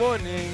morning.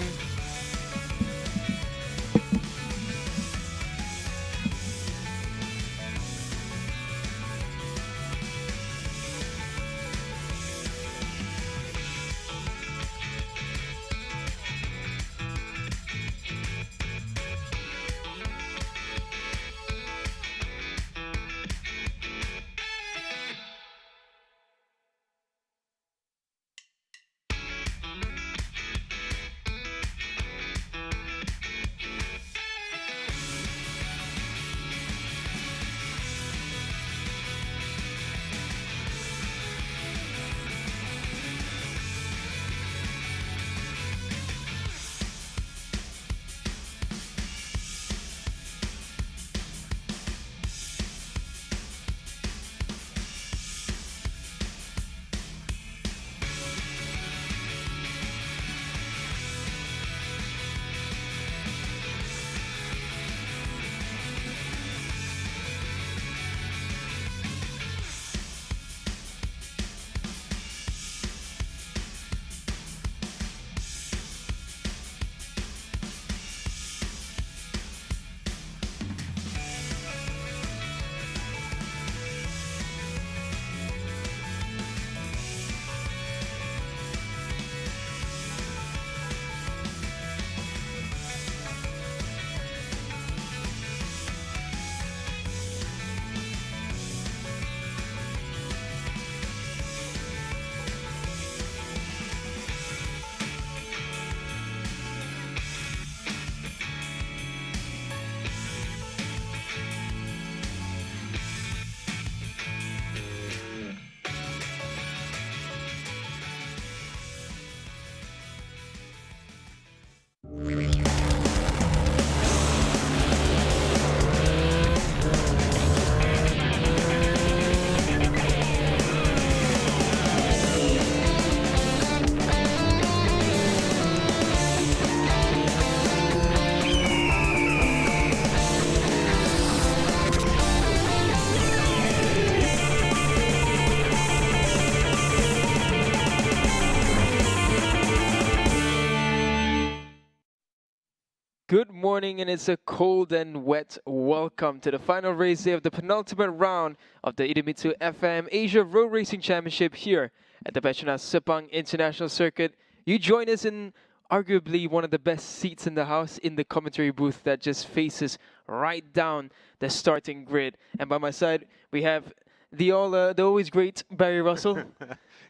Good morning, and it's a cold and wet welcome to the final race day of the penultimate round of the Idemitsu FIM Asia Road Racing Championship here at the Petronas Sepang International Circuit. You join us in arguably one of the best seats in the house in the commentary booth that just faces right down the starting grid. And by my side, we have the always great Barry Russell.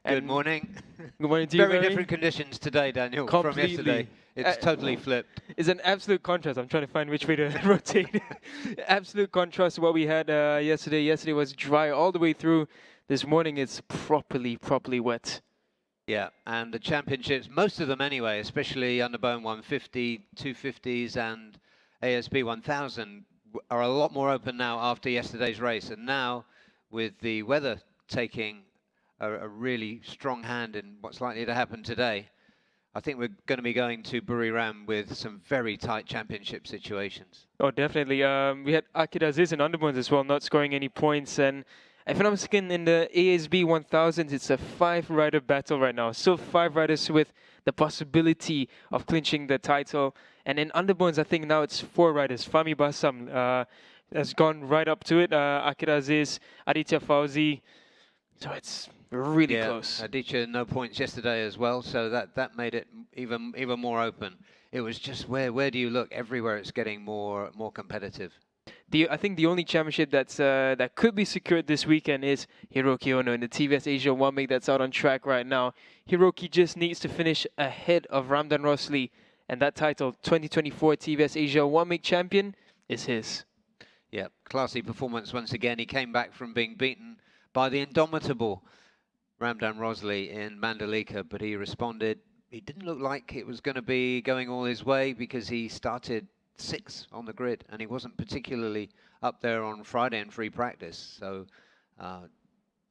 Good morning. Good morning to you, Very Barry. different conditions today, Daniel, from Completely. yesterday. It's totally flipped. It's an absolute contrast. I'm trying to find which way to rotate. Absolute contrast to what we had yesterday. Yesterday was dry all the way through. This morning it's properly wet. Yeah, and the championships, most of them anyway, especially Underbone 150, 250s and ASP 1000, are a lot more open now after yesterday's race. And now, with the weather taking a really strong hand in what's likely to happen today, I think we're going to be going to Buriram with some very tight championship situations. Oh, definitely. We had Akid Aziz and Underbones as well, not scoring any points. And if I'm not mistaken, in the ASB 1000, it's a 5-rider battle right now. Still 5 riders with the possibility of clinching the title. And in Underbones, I think now it's 4 riders. Fahmi Basam has gone right up to it. Akid Aziz, Aditya Fauzi. So it's really close. Aditya no points yesterday as well, so that made it even more open. It was just where do you look? Everywhere it's getting more competitive. I think the only championship that could be secured this weekend is Hiroki Ono in the TVS Asia warmup that's out on track right now. Hiroki just needs to finish ahead of Ramdan Rosli, and that title, 2024 TVS Asia warmup champion, is his. Yeah, classy performance once again. He came back from being beaten by the indomitable Ramdan Rosli in Mandalika, but he responded. He didn't look like it was going to be going all his way because he started 6th on the grid and he wasn't particularly up there on Friday in free practice. So,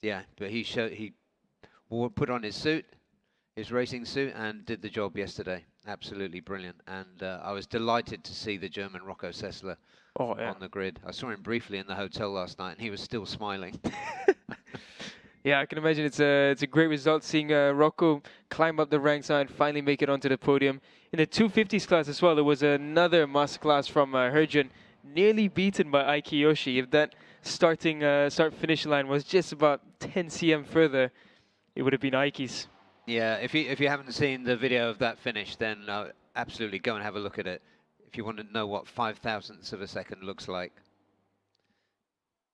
yeah, but he put on his suit, his racing suit, and did the job yesterday. Absolutely brilliant. And I was delighted to see the German Rocco Sessler on the grid. I saw him briefly in the hotel last night and he was still smiling. Yeah, I can imagine it's a great result seeing Rocco climb up the ranks now and finally make it onto the podium. In the 250s class as well, there was another masterclass from Herjun, nearly beaten by Aiki Yoshi. If that start-finish line was just about 10 cm further, it would have been Aiki's. Yeah, if you haven't seen the video of that finish, then absolutely go and have a look at it. If you want to know what 5/1000ths of a second looks like.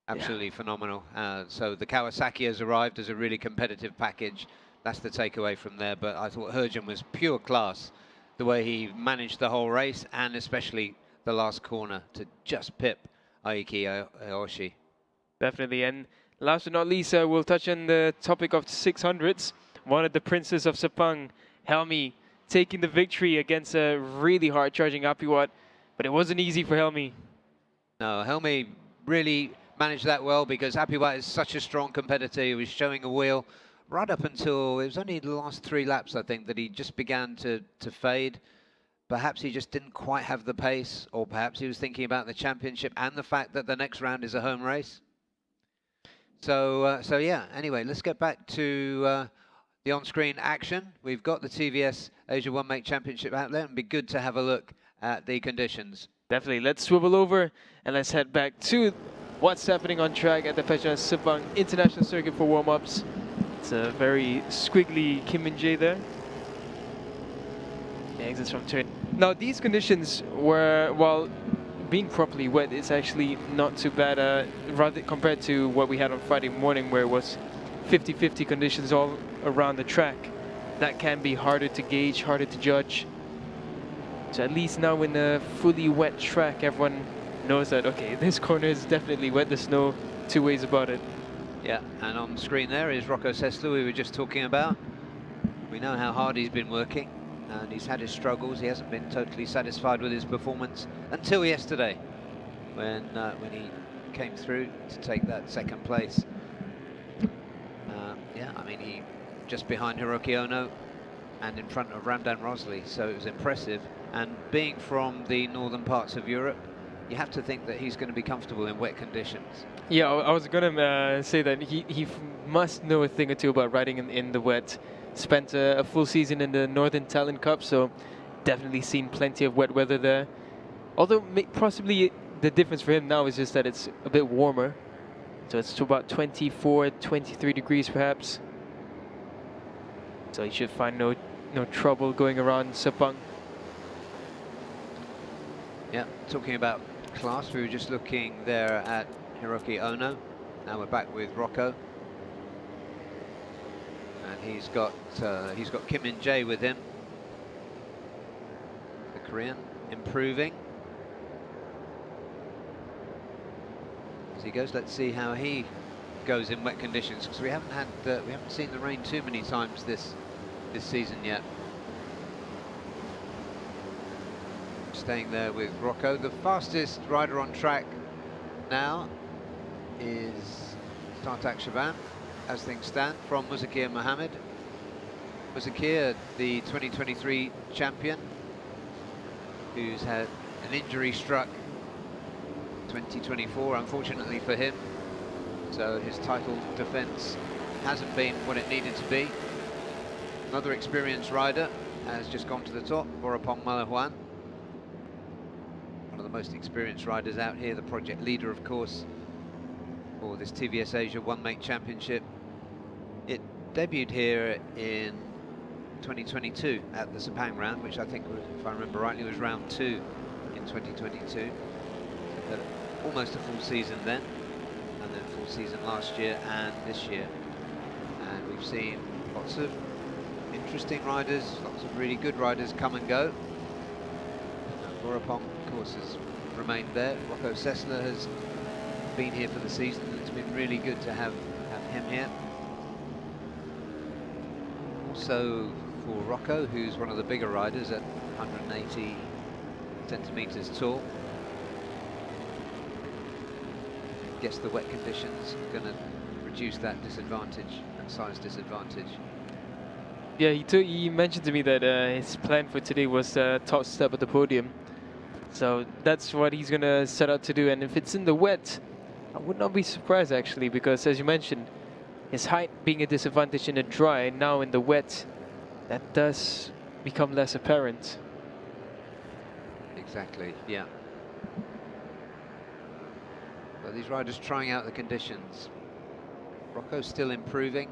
Absolutely phenomenal. So the Kawasaki has arrived as a really competitive package. That's the takeaway from there. But I thought Herjun was pure class, the way he managed the whole race, and especially the last corner to just pip Aiki Aoshi. Definitely. And last but not least, we'll touch on the topic of 600s. One of the princes of Sepang, Helmi, taking the victory against a really hard charging Apiwat. But it wasn't easy for Helmi. No, Helmi really managed that well because Apiwat is such a strong competitor. He was showing a wheel right up until it was only the last 3 laps, I think, that he just began to fade. Perhaps he just didn't quite have the pace, or perhaps he was thinking about the championship and the fact that the next round is a home race. So yeah, anyway, let's get back to the on-screen action. We've got the TVS Asia One Make Championship out there, and it'd be good to have a look at the conditions. Definitely. Let's swivel over and let's head back to what's happening on track at the Petronas Sepang International Circuit for warm-ups. It's a very squiggly Kim Min Jae there. Yeah, exits from turn. Now these conditions were, while being properly wet, it's actually not too bad rather compared to what we had on Friday morning where it was 50-50 conditions all around the track. That can be harder to gauge, harder to judge. So at least now in a fully wet track, everyone knows that, okay, this corner is definitely wet, there's no two ways about it. Yeah, and on the screen there is Rocco Sessler, we were just talking about. We know how hard he's been working, and he's had his struggles. He hasn't been totally satisfied with his performance until yesterday, when he came through to take that second place. Yeah, I mean, he just behind Hiroki Ono and in front of Ramdan Rosley, so it was impressive. And being from the northern parts of Europe, you have to think that he's going to be comfortable in wet conditions. Yeah, I was going to say that he must know a thing or two about riding in the wet. Spent a full season in the Northern Talent Cup, so definitely seen plenty of wet weather there. Although possibly the difference for him now is just that it's a bit warmer. So it's to about 24, 23 degrees perhaps. So he should find no trouble going around Sepang. Yeah, talking about class, we were just looking there at Hiroki Ono. Now we're back with Rocco. And he's got Kim Min Jae with him. The Korean improving. As he goes, let's see how he goes in wet conditions, because we haven't seen the rain too many times this season yet. Staying there with Rocco. The fastest rider on track now is Sartak Shaban, as things stand, from Muzakir Mohammed. Muzakir, the 2023 champion, who's had an injury-struck 2024, unfortunately for him. So his title defence hasn't been what it needed to be. Another experienced rider has just gone to the top, Vorapong Malahuan. One of the most experienced riders out here, the project leader, of course, for this TVS Asia One Make Championship. It debuted here in 2022 at the Sepang round, which I think, if I remember rightly, was round 2 in 2022. Had almost a full season then, and then full season last year and this year. And we've seen lots of interesting riders, lots of really good riders come and go. Vorapong, of course, has remained there. Rocco Sessler has been here for the season, and it's been really good to have him here. Also for Rocco, who's one of the bigger riders at 180 centimetres tall. Guess the wet conditions are going to reduce that disadvantage, that size disadvantage. Yeah, he mentioned to me that his plan for today was top step at the podium. So that's what he's going to set out to do. And if it's in the wet, I would not be surprised actually, because as you mentioned, his height being a disadvantage in the dry, now in the wet, that does become less apparent. Exactly, yeah. But these riders trying out the conditions. Rocco's still improving.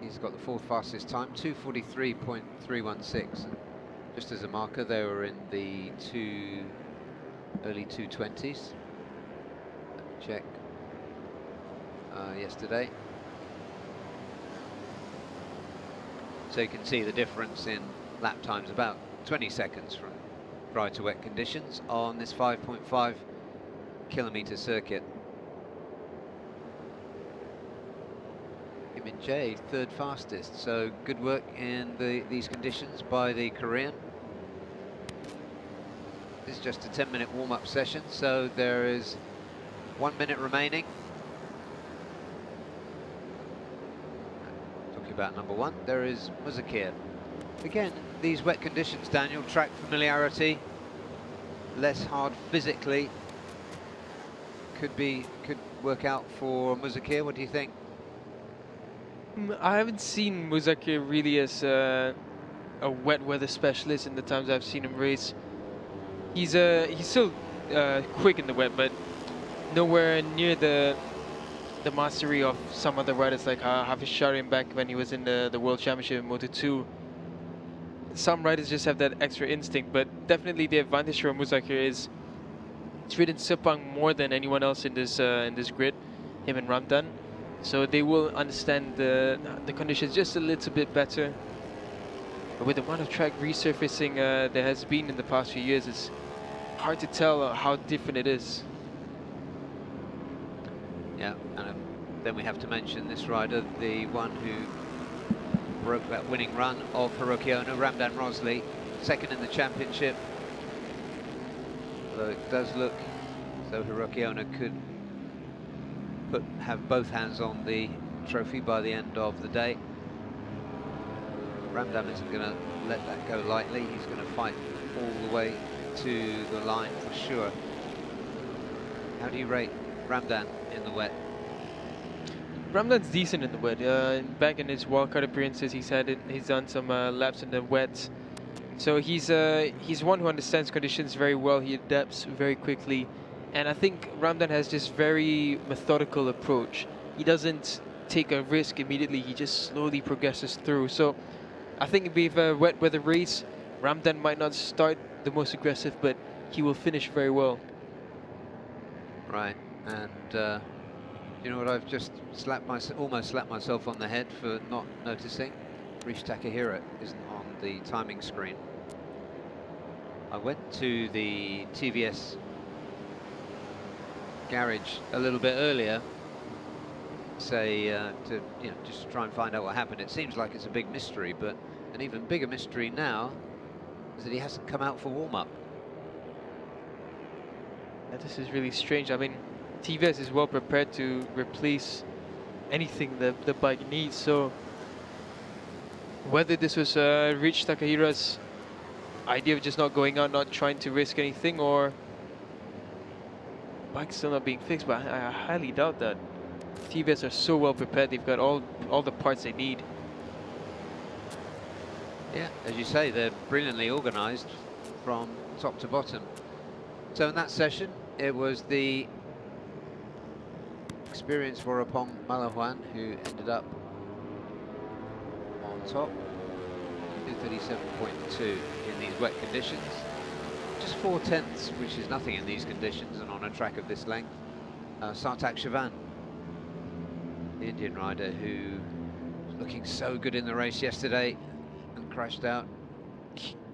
He's got the fourth fastest time, 2:43.316. Just as a marker, they were in the early 2:20s. Check yesterday. So you can see the difference in lap times, about 20 seconds from dry to wet conditions on this 5.5 kilometer circuit. Kim Min-jae, third fastest, so good work in these conditions by the Korean. This is just a 10-minute warm-up session, so there is 1 minute remaining. Talking about number one, there is Muzakir. Again, these wet conditions, Daniel, track familiarity, less hard physically, could work out for Muzakir. What do you think? I haven't seen Muzakir really as a wet weather specialist in the times I've seen him race. He's still quick in the wet, but nowhere near the mastery of some other riders like Hafiz Sharim back when he was in the World Championship in Moto2. Some riders just have that extra instinct, but definitely the advantage for Muzakir is he's ridden Sepang more than anyone else in this grid, him and Ramdan. So they will understand the conditions just a little bit better. But with the amount of track resurfacing there has been in the past few years, it's hard to tell how different it is. Yeah, and then we have to mention this rider, the one who broke that winning run of Hiroki Ono, Ramdan Rosley, second in the championship. Although it does look as though Hiroki Ono could have both hands on the trophy by the end of the day. Ramdan isn't going to let that go lightly. He's going to fight all the way to the line for sure. How do you rate Ramdan in the wet? Ramdan's decent in the wet. Back in his wildcard appearances, he's done some laps in the wet. So he's one who understands conditions very well. He adapts very quickly, and I think Ramdan has this very methodical approach. He doesn't take a risk immediately. He just slowly progresses through. So I think with a wet weather race, Ramdan might not start the most aggressive, but he will finish very well. Right, and you know what, I've just almost slapped myself on the head for not noticing. Rish Takahira isn't on the timing screen. I went to the TVS garage a little bit earlier, to just try and find out what happened. It seems like it's a big mystery, but an even bigger mystery now is that he hasn't come out for warm-up. This is really strange. I mean, TVS is well prepared to replace anything the bike needs. So whether this was Rich Takahira's idea of just not going out, not trying to risk anything, or bike's still not being fixed, but I highly doubt that. TVS are so well prepared. They've got all the parts they need. Yeah, as you say, they're brilliantly organized from top to bottom. So in that session, it was the experienced Warapong Malahuan who ended up on top, 2:37.2 in these wet conditions. Just 4/10, which is nothing in these conditions and on a track of this length. Sartak Chavan, the Indian rider who was looking so good in the race yesterday and crashed out.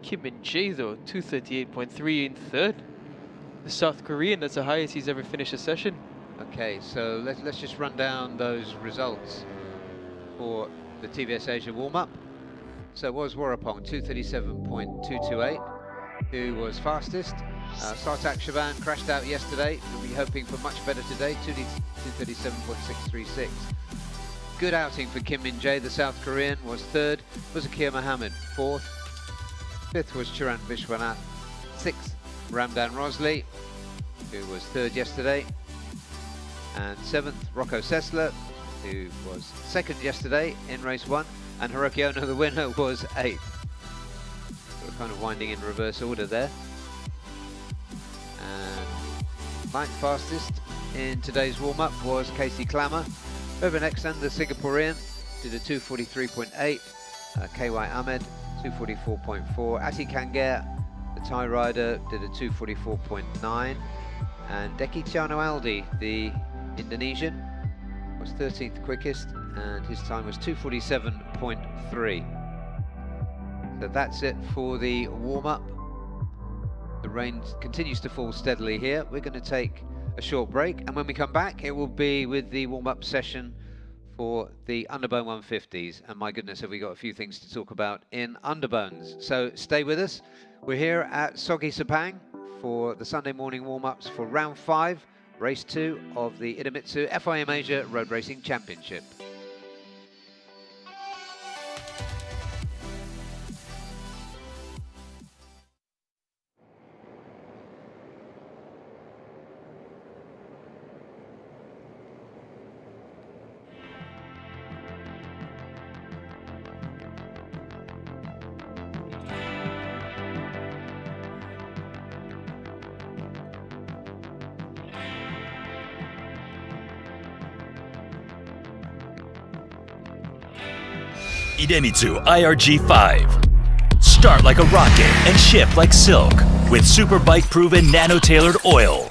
Kim Min-jae though, 2:38.3 in third. The South Korean, that's the highest he's ever finished a session. Okay, so let's just run down those results for the TVS Asia warm-up. So it was Warapong, 2:37.228, who was fastest. Sartak Chavan crashed out yesterday. We'll be hoping for much better today, 2:37.636. Good outing for Kim Min-jae, the South Korean, was third. Muzakir Mohammed, fourth. Fifth was Chirant Vishwanath. Sixth, Ramdan Rosley, who was third yesterday. And seventh, Rocco Sessler. who was second yesterday in race 1, and Hiroki Ono, the winner, was 8th. So we're kind of winding in reverse order there. And ninth fastest in today's warm-up was Casey Clammer. Over next then, the Singaporean did a 2:43.8. KY Ahmed, 2:44.4. Ati Kangert, the Thai rider, did a 2:44.9. And Deki Tiano Aldi, the Indonesian, was 13th quickest, and his time was 2:47.3. So that's it for the warm-up. The rain continues to fall steadily here. We're going to take a short break, and when we come back, it will be with the warm-up session for the Underbone 150s. And my goodness, have we got a few things to talk about in Underbones. So stay with us. We're here at Sogi Sepang for the Sunday morning warm-ups for round 5, race 2 of the Idemitsu FIM Asia Road Racing Championship. Idemitsu IRG5. Start like a rocket and ship like silk with super bike proven nano-tailored oil.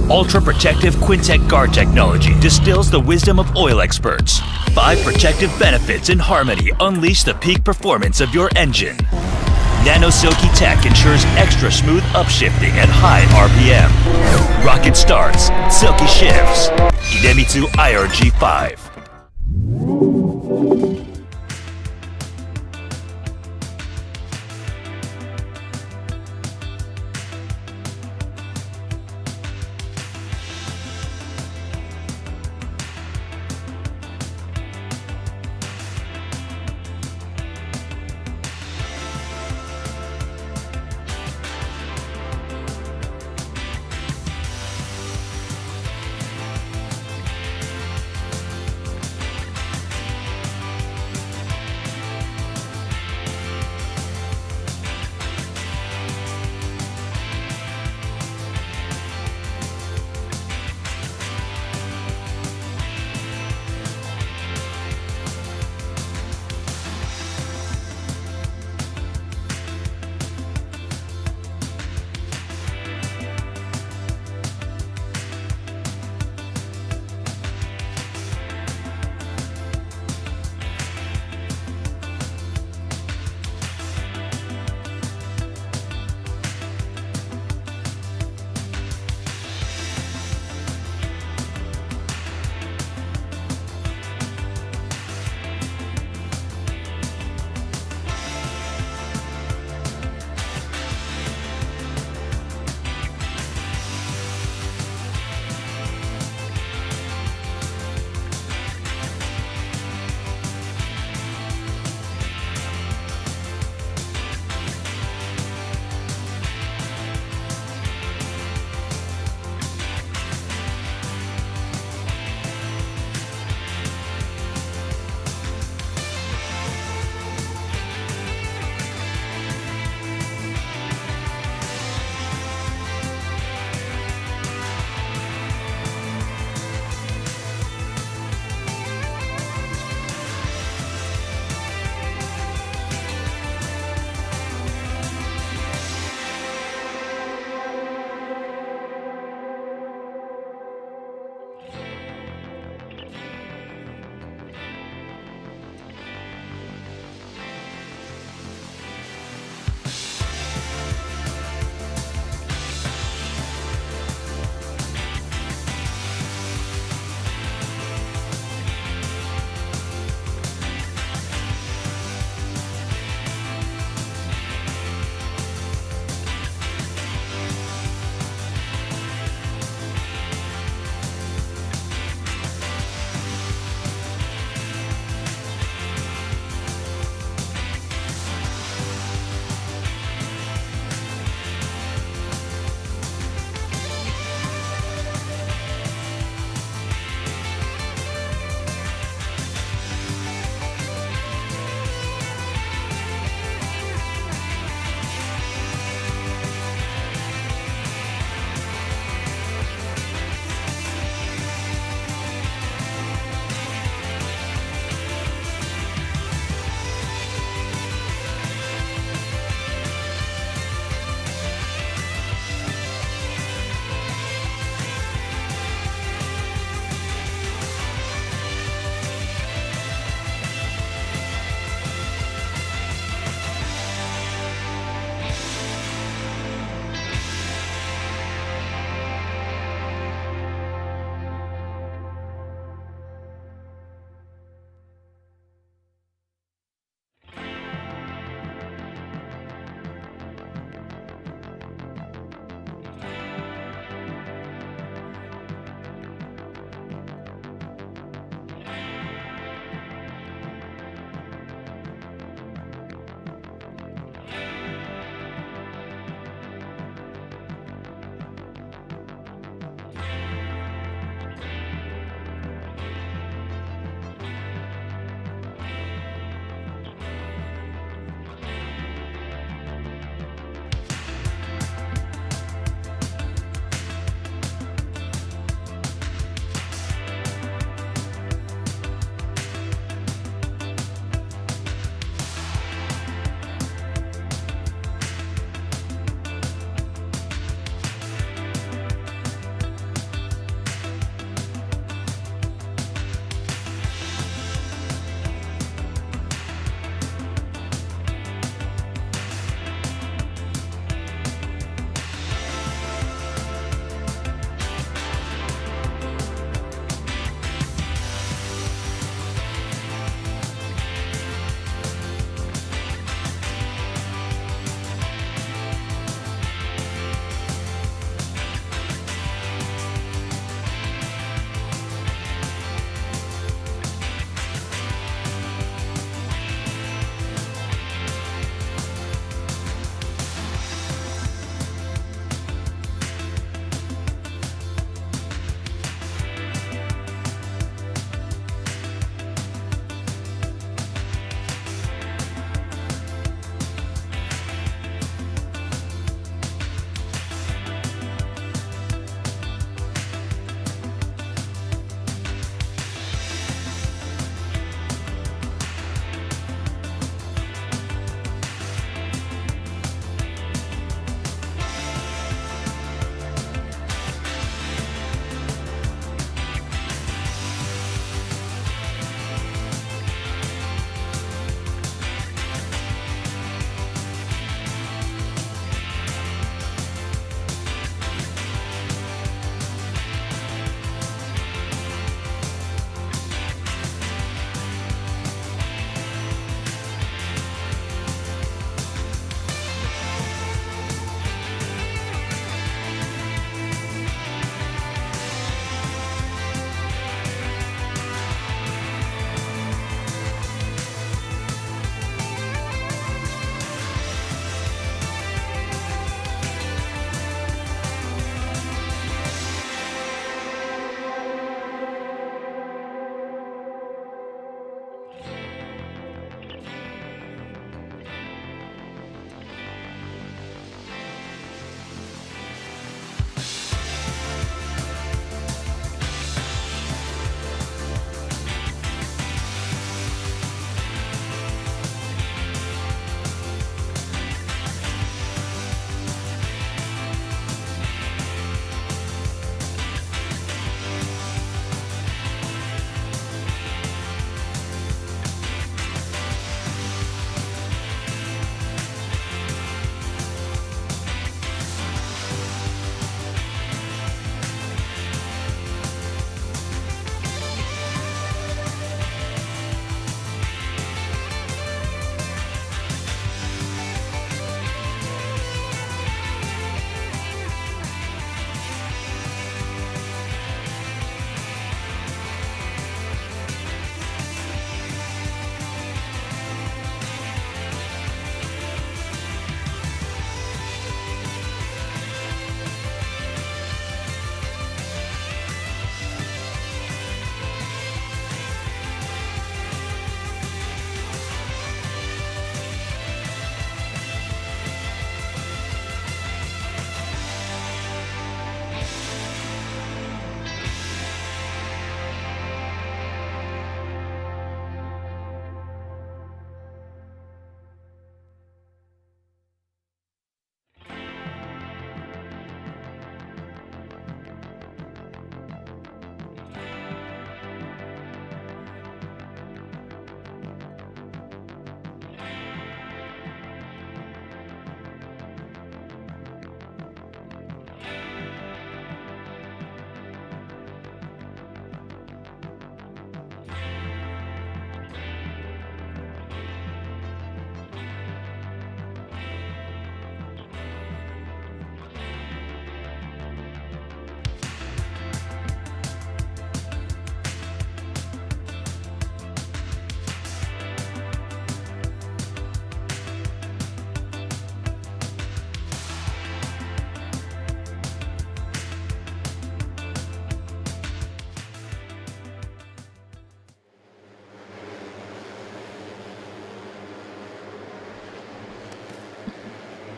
Ultra protective Quintec guard technology distills the wisdom of oil experts. 5 protective benefits in harmony unleash the peak performance of your engine. Nano Silky Tech ensures extra smooth upshifting at high RPM. Rocket starts, silky shifts. Idemitsu IRG5.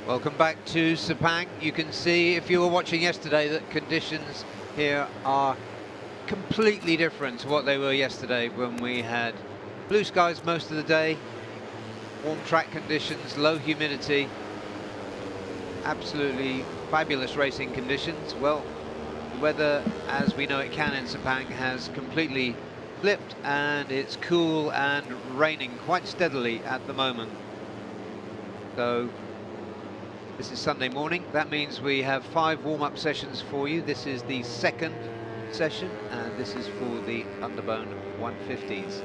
Welcome back to Sepang. You can see, if you were watching yesterday, that conditions here are completely different to what they were yesterday when we had blue skies most of the day, warm track conditions, low humidity, absolutely fabulous racing conditions. Well, the weather, as we know it can in Sepang, has completely flipped, and it's cool and raining quite steadily at the moment. So this is Sunday morning. That means we have 5 warm-up sessions for you. This is the second session, and this is for the Underbone 150s.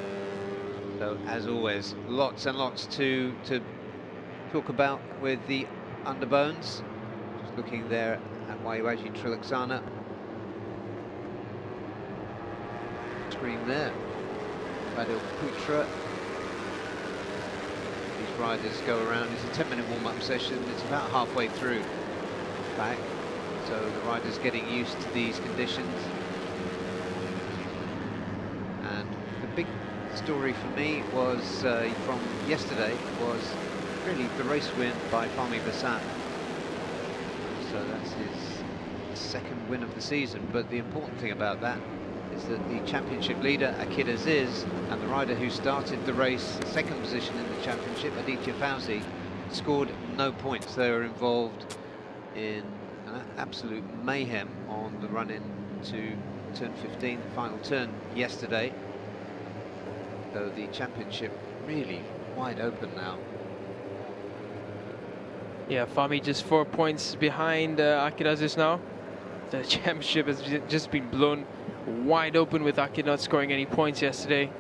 So, as always, lots and lots to talk about with the Underbones. Just looking there at Waiwaji Trilaksana. Screen there. Idemitsu. These riders go around. It's a 10-minute warm-up session. It's about halfway through back, so the riders getting used to these conditions. And the big story for me was from yesterday was really the race win by Fahmi Bassam. So that's his second win of the season. But the important thing about that is that the championship leader, Akid Aziz, and the rider who started the race, second position in the championship, Aditya Fauzi, scored no points. They were involved in an absolute mayhem on the run-in to turn 15, the final turn yesterday. So the championship really wide open now. Yeah, Fahmi just 4 points behind Akid Aziz now. The championship has just been blown wide open with Akid not scoring any points yesterday.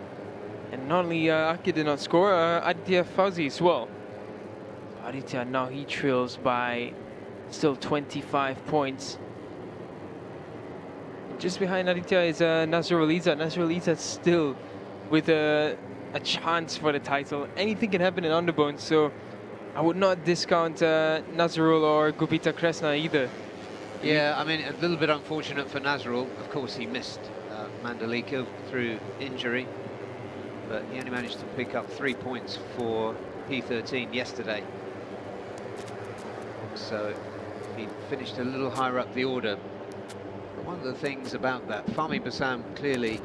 And not only Akid did not score, Aditya Fauzi as well. Aditya now he trails by still 25 points. Just behind Aditya is Nazrul Izzat. Nazrul Izzat still with a chance for the title. Anything can happen in Underbone, so I would not discount Nazrul or Gupita Kresna either. Yeah, I mean, a little bit unfortunate for Nazrul. Of course, he missed Mandalika through injury, but he only managed to pick up 3 points for P13 yesterday. So he finished a little higher up the order. But one of the things about that, Fahmi Bassam clearly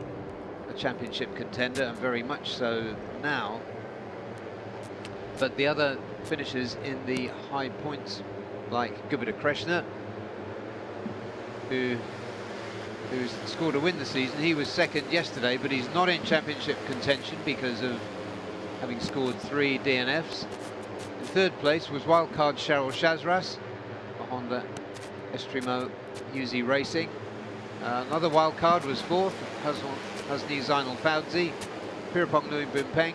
a championship contender, and very much so now. But the other finishers in the high points, like Gupita Krishna, who's scored a win this season. He was second yesterday, but he's not in championship contention because of having scored 3 DNFs. In third place was wildcard Cheryl Shazras, a Honda Estrimo Uzi Racing. Another wildcard was fourth, Hasni Zainal Fauzi. Pirapong Nui Bumpeng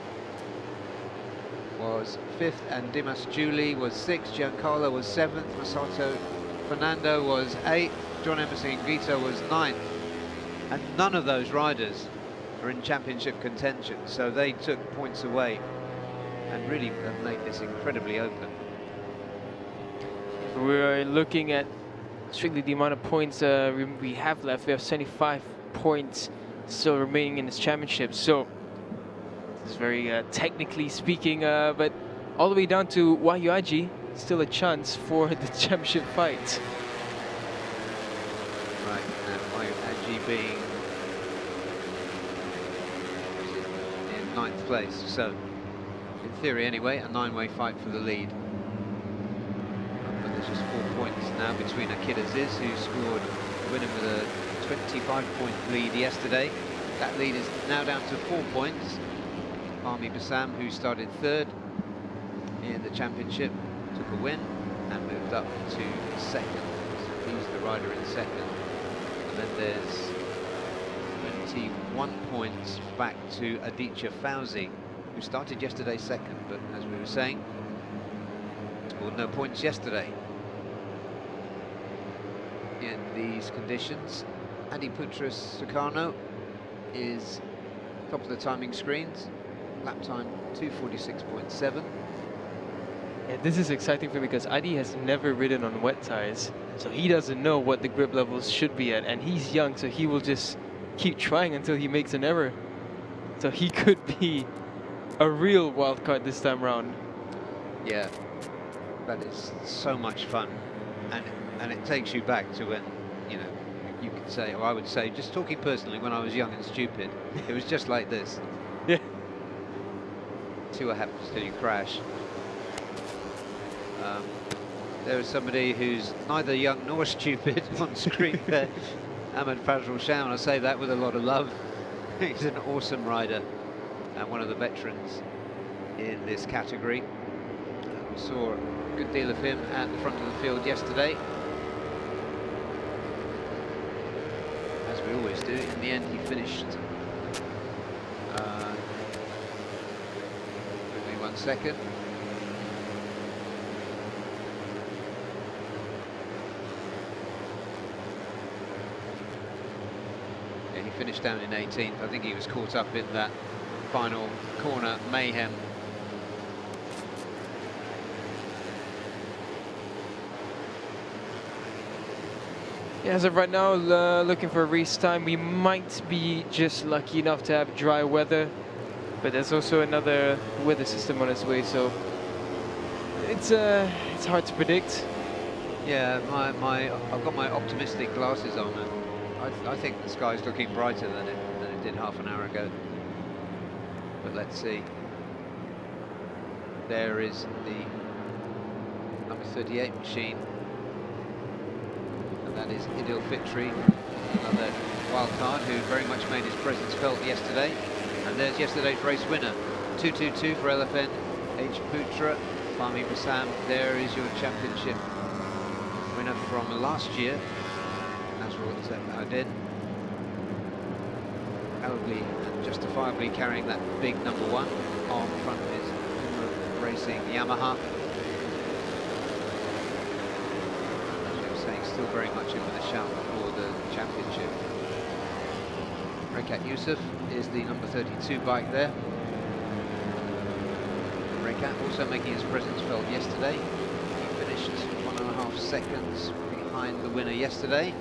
was fifth, and Dimas Julie was sixth. Giancarlo was seventh. Masato Fernando was eighth. John Emerson Gito was ninth. And none of those riders are in championship contention, so they took points away and really have made this incredibly open. We're looking at strictly the amount of points we have left. We have 75 points still remaining in this championship, so it's very technically speaking, but all the way down to Waiwaji, still a chance for the championship fight. Right, and Waiwaji being in 9th place, so in theory anyway, a 9-way fight for the lead. But there's just 4 points now between Akid Aziz, who scored winning with a 25-point lead yesterday. That lead is now down to 4 points. Fahmi Bassam, who started third in the championship, took a win and moved up to second. So he's the rider in second. And then there's 21 points back to Aditya Fauzi, who started yesterday second, but as we were saying, scored no points yesterday. In these conditions, Adiputra Sukarno is top of the timing screens. Lap time 2:46.7. Yeah, this is exciting for me because Adi has never ridden on wet tires, so he doesn't know what the grip levels should be at, and he's young, so he will just keep trying until he makes an error. So he could be a real wild card this time round. Yeah, That is so much fun, and it takes you back to when, you know, you could say, or I would say, just talking personally, when I was young and stupid, it was just like this. Yeah. See what happens till you crash. There is somebody who's neither young nor stupid on screen there, Ahmed Fazrul Shah, and I say that with a lot of love. He's an awesome rider and one of the veterans in this category. We saw a good deal of him at the front of the field yesterday, as we always do. In the end, he finished. Give me 1 second. Yeah, he finished down in 18th. I think he was caught up in that final corner mayhem. Yeah, as of right now, looking for a race time. We might be just lucky enough to have dry weather, but there's also another weather system on its way, so it's hard to predict. Yeah, I've got my optimistic glasses on, and I think the sky's looking brighter than it did half an hour ago. But let's see. There is the number 38 machine. That is Idil Fitri, another wild card who very much made his presence felt yesterday. And there's yesterday's race winner, 222 for LFN, H. Putra, Fahmi Bassam. There is your championship winner from last year, Nazrul Bahudin. Proudly and justifiably carrying that big number 1 on front of his Racing Yamaha. Still very much in with a shout for the championship. Rekat Yusuf is the number 32 bike there. Rekat also making his presence felt yesterday. He finished 1.5 seconds behind the winner yesterday,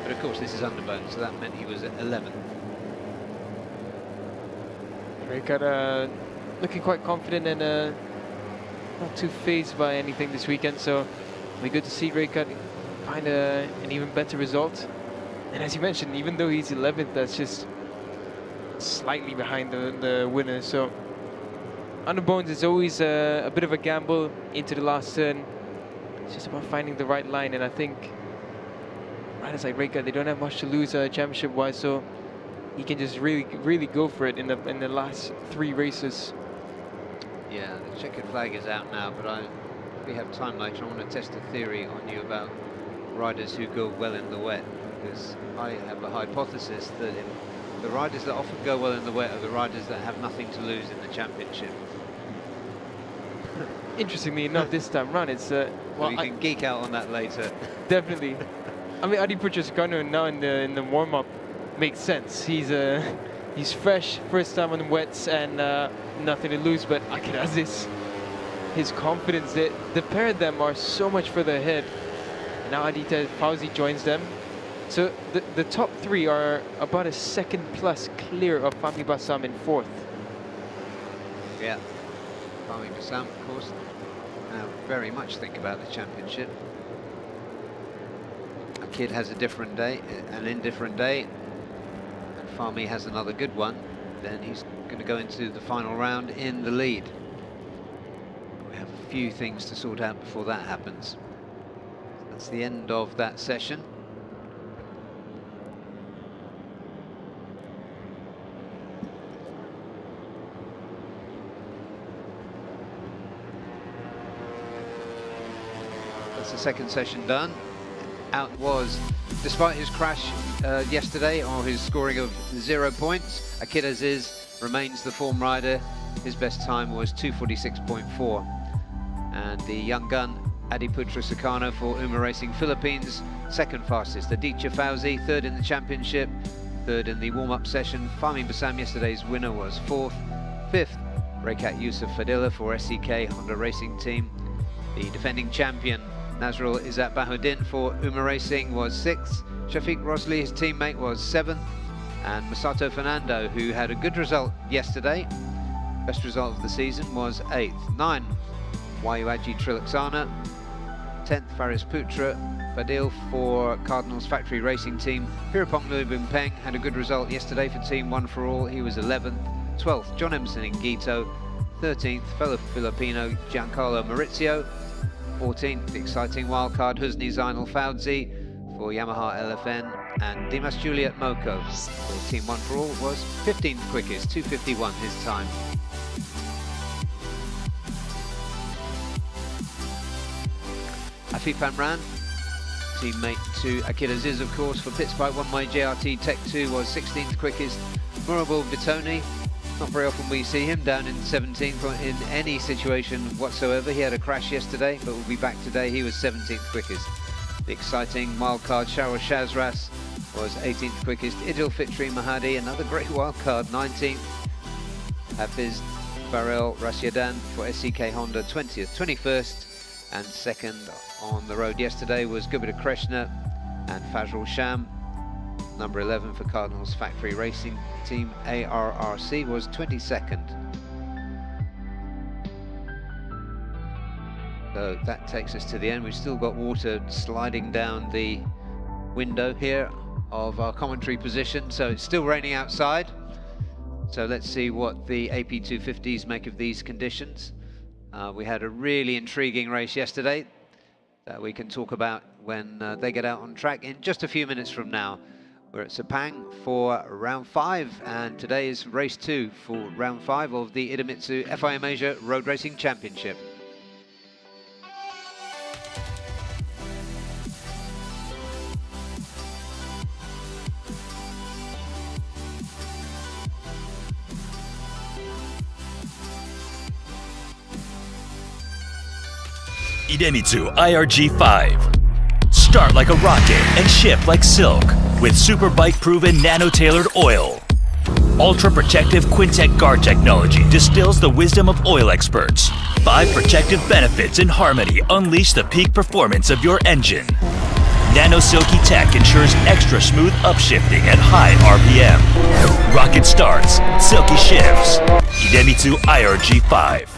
but of course this is Underbone, so that meant he was at 11th. Rekat looking quite confident and not too phased by anything this weekend, so it'll be good to see Rekat find an even better result. And as you mentioned, even though he's 11th, that's just slightly behind the winner. So Underbones is always a bit of a gamble into the last turn. It's just about finding the right line, and I think riders like Rekat, they don't have much to lose championship-wise, so he can just really go for it in the last 3 races. Yeah, the checkered flag is out now, but if we have time later, I want to test a theory on you about riders who go well in the wet, because I have a hypothesis that the riders that often go well in the wet are the riders that have nothing to lose in the championship. Interestingly enough, this time round, it's well, you can geek out on that later. Definitely. I mean, Adi Putra's now in the warm-up makes sense. He's fresh, first time on the wets, and nothing to lose. But Akirazi's, his confidence, the pair of them are so much further ahead. And now Adita Fauzi joins them. So the top 3 are about a second plus clear of Fahmi Bassam in 4th. Yeah, Fahmi Bassam, of course, now very much think about the championship. A kid has a different day, an indifferent day, and Fahmi has another good one. Then he's going to go into the final round in the lead. We have a few things to sort out before that happens. That's the end of that session. That's the second session done. Out was, despite his crash yesterday, or his scoring of 0 points, Akid Aziz remains the form rider. His best time was 2:46.4. And the young gun, Adi Putra Sukarno for Uma Racing Philippines, second fastest. Aditya Fauzi, 3rd in the championship, 3rd in the warm-up session. Fahmi Bassam, yesterday's winner, was 4th. 5th, Rekat Yusuf Fadila for SCK Honda Racing Team. The defending champion, Nazrul Izzat Bahudin for Uma Racing, was 6th. Shafiq Rosli, his teammate, was 7th. And Masato Fernando, who had a good result yesterday, best result of the season, was 8th. 9 Wayuaji Trilaksana. 10th, Faris Putra Fadil for Cardinals Factory Racing Team. Hirapong Lubin Peng had a good result yesterday for Team One for All. He was 11th. 12th, John Emerson in Gito. 13th, fellow Filipino Giancarlo Maurizio. 14th, the exciting wildcard Husni Zainal Fauzi for Yamaha LFN. And Dimas Juliet Moko for Team One for All was 15th quickest, 2:51 his time. Afifan Ran, teammate to Akira Ziz, of course, for Pitspike one-way JRT Tech 2 was 16th quickest. Murabul Vitoni, not very often we see him down in 17th in any situation whatsoever. He had a crash yesterday, but will be back today. He was 17th quickest. The exciting wildcard Sharo Shazras was 18th quickest. Idil Fitri Mahadi, another great wildcard, 19th. Hafiz Farel Rasyadan for SCK Honda, 20th. 21st and second on the road yesterday was Gubita Krishna and Fajrul Sham. Number 11 for Cardinals Factory Racing Team ARRC was 22nd. So that takes us to the end. We've still got water sliding down the window here of our commentary position, so it's still raining outside. So let's see what the AP250s make of these conditions. We had a really intriguing race yesterday that we can talk about when they get out on track in just a few minutes from now. We're at Sepang for round 5, and today is race 2 for round 5 of the Idemitsu FIM Asia Road Racing Championship. Idemitsu IRG5. Start like a rocket and ship like silk with Superbike proven nano-tailored oil. Ultra protective Quintec guard technology distills the wisdom of oil experts. 5 protective benefits in harmony unleash the peak performance of your engine. Nano Silky Tech ensures extra smooth upshifting at high RPM. Rocket starts, silky shifts. Idemitsu IRG5.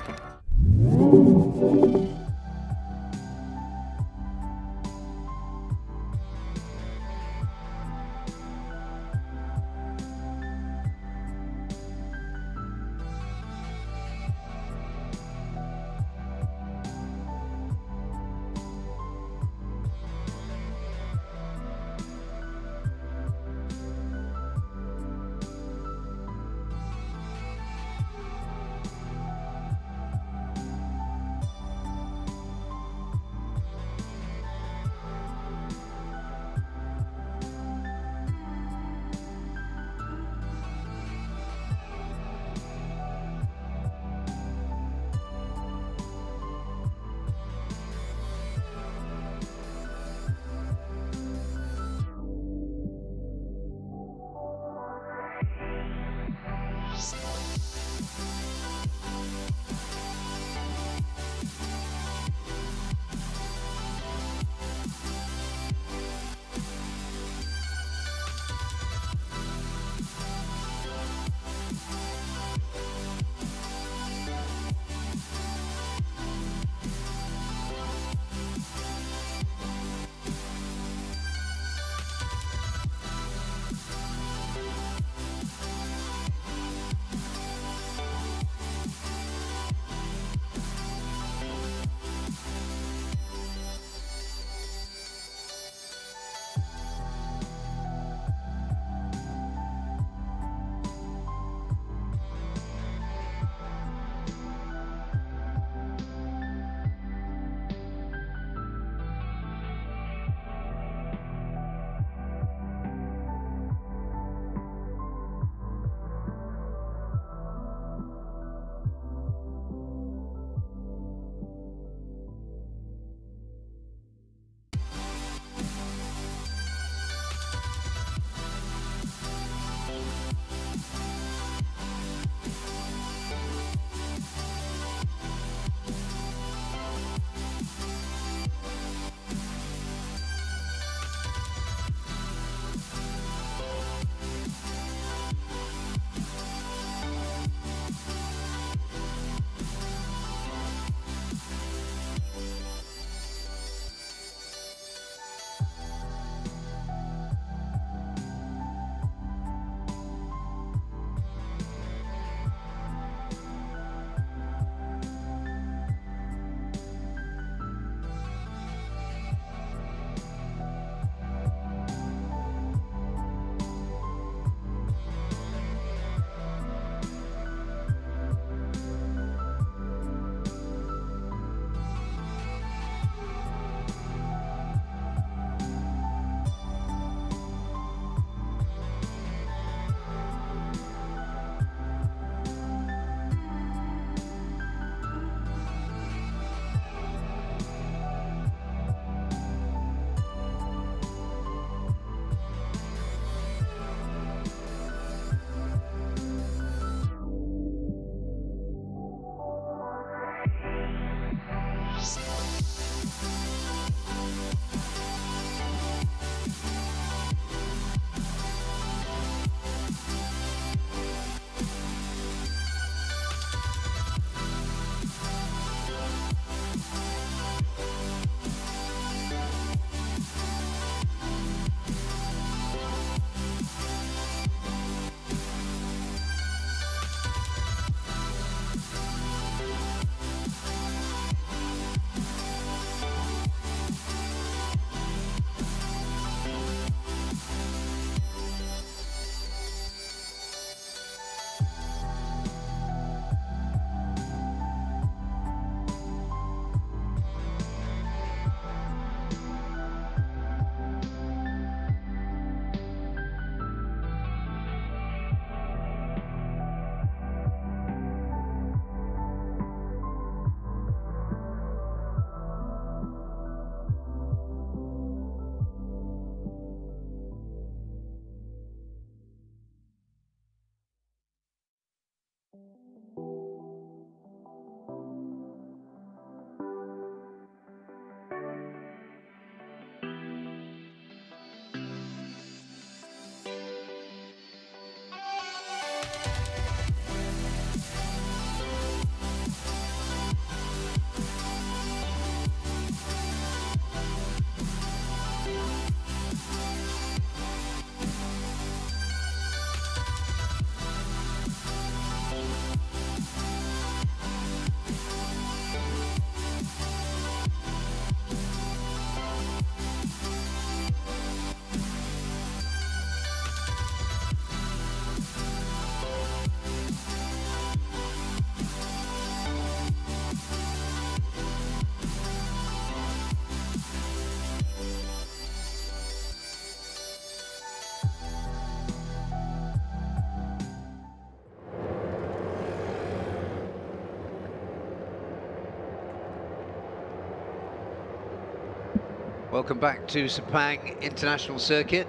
Welcome back to Sepang International Circuit.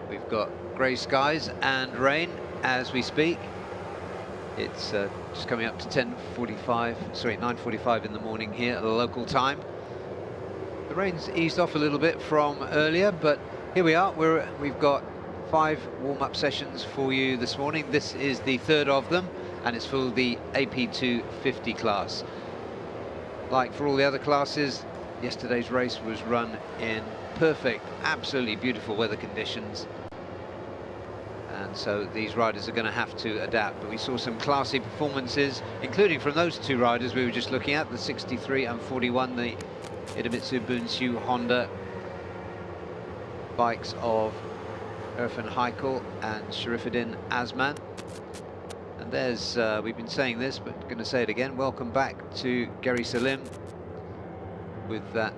We've got grey skies and rain as we speak. It's just coming up to 9:45 in the morning here at the local time. The rain's eased off a little bit from earlier, but here we are. We've got 5 warm-up sessions for you this morning. This is the third of them, and it's for the AP250 class. Like for all the other classes, yesterday's race was run in perfect, absolutely beautiful weather conditions. And so these riders are going to have to adapt. But we saw some classy performances, including from those 2 riders we were just looking at, the 63 and 41, the Idemitsu Bunsu Honda bikes of Irfan Haykal and Sharifuddin Azman. And there's, we've been saying this, but going to say it again, welcome back to Gary Salim with that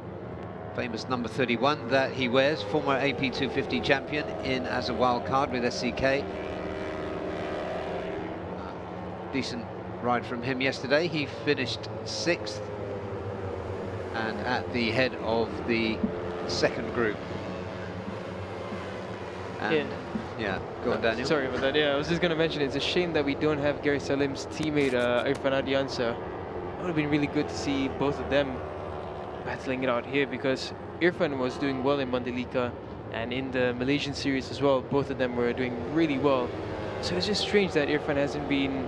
famous number 31 that he wears, former AP250 champion in as a wild card with SCK. Decent ride from him yesterday. He finished 6th and at the head of the second group. And yeah, go on, Daniel. Sorry about that. Yeah, I was just going to mention it's a shame that we don't have Gary Salim's teammate Irfan Adiansa. It would have been really good to see both of them battling it out here, because Irfan was doing well in Mandalika and in the Malaysian series as well. Both of them were doing really well. So it's just strange that Irfan hasn't been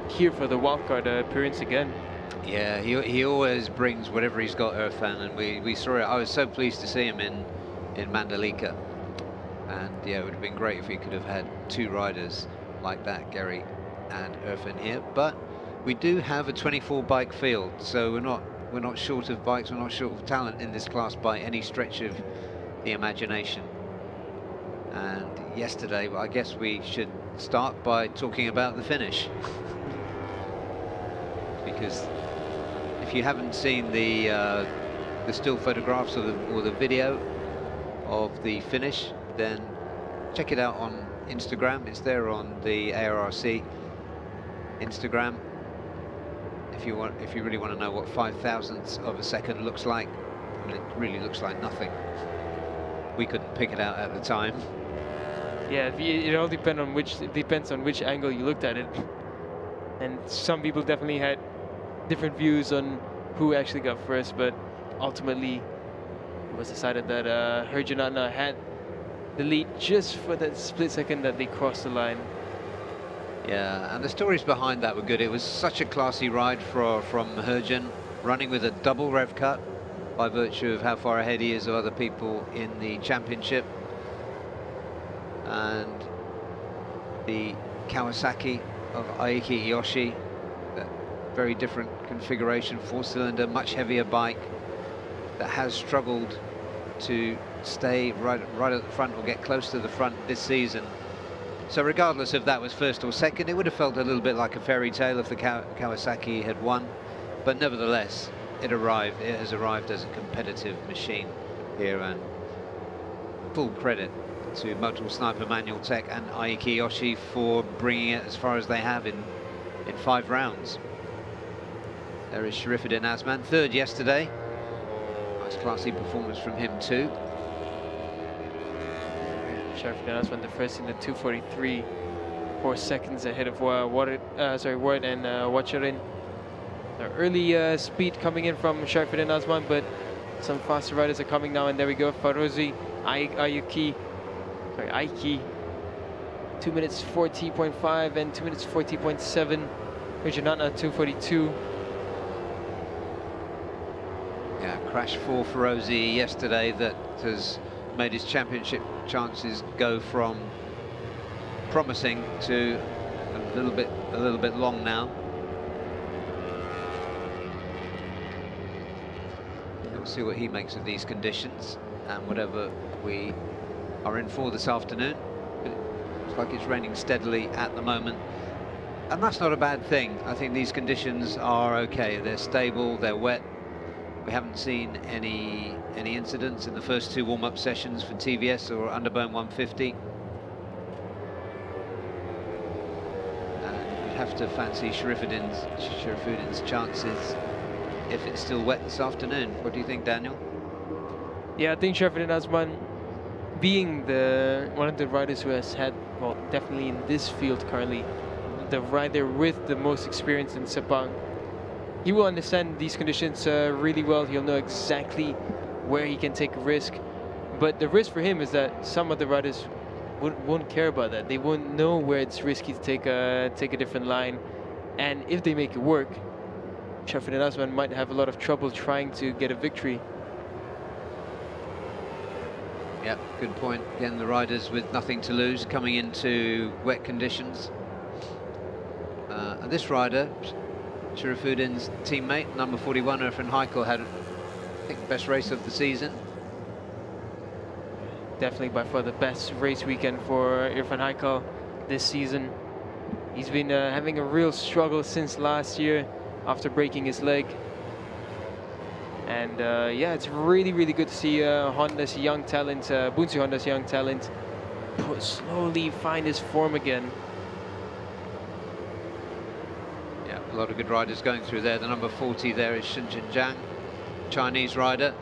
here for the wildcard appearance again. Yeah, he always brings whatever he's got, Irfan, and we saw it. I was so pleased to see him in Mandalika. And yeah, it would have been great if we could have had 2 riders like that, Gary and Irfan here. But we do have a 24 bike field, so we're not short of bikes, we're not short of talent in this class by any stretch of the imagination. And yesterday, well, I guess we should start by talking about the finish. Because if you haven't seen the still photographs or the video of the finish, then check it out on Instagram. It's there on the ARRC Instagram. If you really want to know what 5,000ths of a second looks like, I mean, it really looks like nothing. We couldn't pick it out at the time. Yeah, it all depends on which angle you looked at it. And some people definitely had different views on who actually got first, but ultimately it was decided that Herjanatna had the lead just for that split second that they crossed the line. Yeah, and the stories behind that were good. It was such a classy ride from Herjan, running with a double rev cut by virtue of how far ahead he is of other people in the championship. And the Kawasaki of Aiki Iyoshi, that very different configuration, 4-cylinder, much heavier bike that has struggled to stay right at the front or get close to the front this season. So regardless if that was first or second, it would have felt a little bit like a fairy tale if the Kawasaki had won. But nevertheless, it has arrived as a competitive machine here, and full credit to Motul Sniper Manual Tech and Aiki Yoshi for bringing it as far as they have in 5 rounds. There is Sharifuddin Azman, 3rd yesterday. Nice classy performance from him too. Sharifuddin Azman the first in the 2:43, 4 seconds ahead of Ward and Wacharin. The early speed coming in from Sharifuddin Azman, but some faster riders are coming now, and there we go. Farozi Aiki, 2 minutes 40.5 and 2 minutes 40.7. Herjanatna 2:42. Yeah, crash for Farozi yesterday that has made his championship chances go from promising to a little bit long now. We'll see what he makes of these conditions and whatever we are in for this afternoon. But it looks like it's raining steadily at the moment, and that's not a bad thing. I think these conditions are okay. They're stable, they're wet. We haven't seen any incidents in the first 2 warm-up sessions for TVS or Underbone 150. And we'd have to fancy Sharifuddin's chances if it's still wet this afternoon. What do you think, Daniel? Yeah, I think Shafin Azman, being one of the riders who has had, well, definitely in this field currently, the rider with the most experience in Sepang, he will understand these conditions really well. He'll know exactly where he can take a risk. But the risk for him is that some of the riders won't care about that. They won't know where it's risky to take a different line. And if they make it work, Shafin Azman might have a lot of trouble trying to get a victory. Yep, good point. Again, the riders with nothing to lose coming into wet conditions. And this rider, Sharifuddin's teammate, number 41, Irfan Haikal, had, I think, the best race of the season. Definitely by far the best race weekend for Irfan Haikal this season. He's been having a real struggle since last year after breaking his leg. And yeah, it's really, really good to see Honda's young talent, Bunsu Honda's young talent, slowly find his form again. Yeah, a lot of good riders going through there. The number 40 there is Shenzhen Zhang, Chinese rider,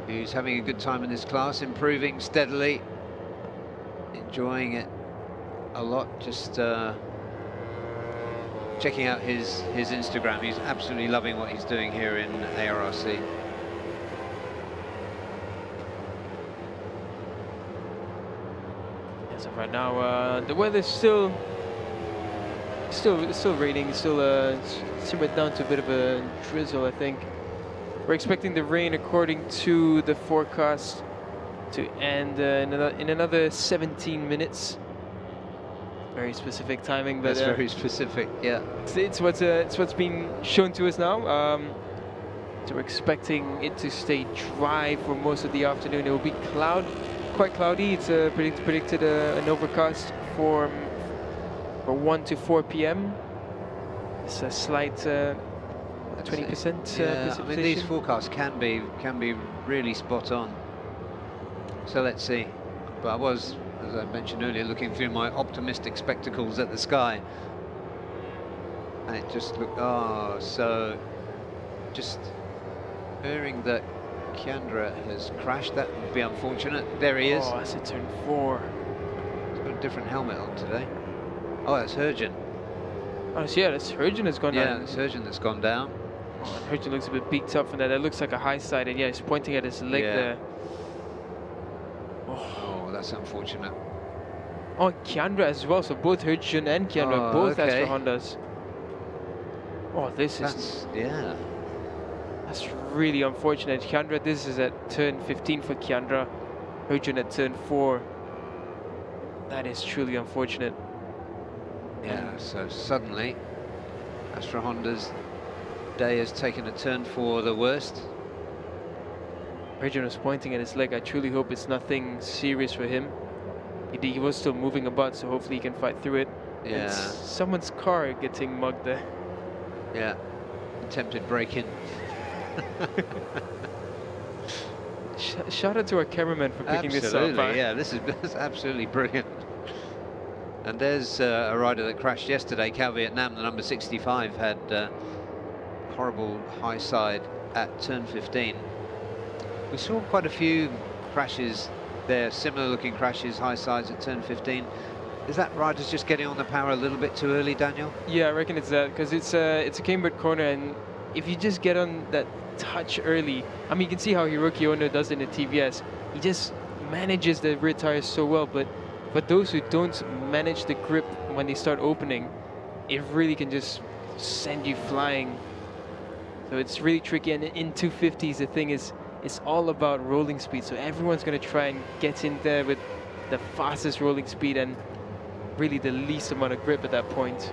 who's having a good time in this class, improving steadily, enjoying it a lot. Just checking out his Instagram. He's absolutely loving what he's doing here in ARRC. As of right now, the weather's still raining, still simmered down to a bit of a drizzle, I think. We're expecting the rain, according to the forecast, to end in another 17 minutes. Very specific timing, but that's very specific. Yeah, it's what's been shown to us now. So we're expecting it to stay dry for most of the afternoon. It will be quite cloudy. It's predicted an overcast for 1 to 4 p.m. It's a slight 20% yeah, precipitation. I mean, these forecasts can be really spot on. So let's see. But I was, as I mentioned earlier, looking through my optimistic spectacles at the sky, and it just looked, so just hearing that Kiandra has crashed, that would be unfortunate. There he is. Oh, that's a turn 4. He's got a different helmet on today. Oh, that's Hergen. Oh, so yeah, that's Hergen has gone down. Yeah, it's Hergen that's gone down. Oh, Hergen looks a bit beaked up from that. That looks like a high side, and yeah, he's pointing at his leg there. Oh, that's unfortunate. Oh, Kiandra as well. So both Hergen and Kiandra, both Astra Hondas. Oh, that's really unfortunate. Kiandra, this is at turn 15 for Kiandra. Hergen at turn 4. That is truly unfortunate. Yeah, so suddenly Astra Honda's day has taken a turn for the worst. Hergen was pointing at his leg. I truly hope it's nothing serious for him. He was still moving about, so hopefully he can fight through it. Yeah. It's someone's car getting mugged there. Yeah, attempted break-in. Shout out to our cameraman for picking this up. Yeah, that's absolutely brilliant. And there's a rider that crashed yesterday, Cal Vietnam, the number 65, had horrible high side at turn 15. We saw quite a few crashes there, similar looking crashes, high sides at turn 15. Is that riders just getting on the power a little bit too early, Daniel? Yeah, I reckon it's that, because it's a Cambridge corner, and if you just get on that touch early, I mean, you can see how Hiroki Ono does it in the TVS. He just manages the rear tires so well, but those who don't manage the grip when they start opening, it really can just send you flying. So it's really tricky, and in 250s, the thing is, it's all about rolling speed. So everyone's going to try and get in there with the fastest rolling speed and really the least amount of grip at that point.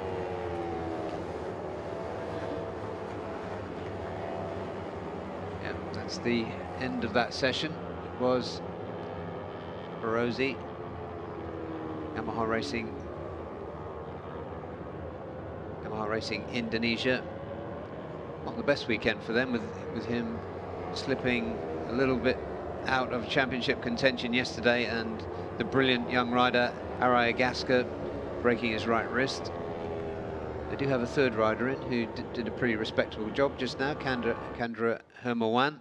Yeah, that's the end of that session. It was Barozzi, Yamaha Racing Indonesia. Not the best weekend for them, with him slipping a little bit out of championship contention yesterday, and the brilliant young rider Arai Agaska breaking his right wrist. They do have a third rider in who did a pretty respectable job just now, Kandra Hermawan.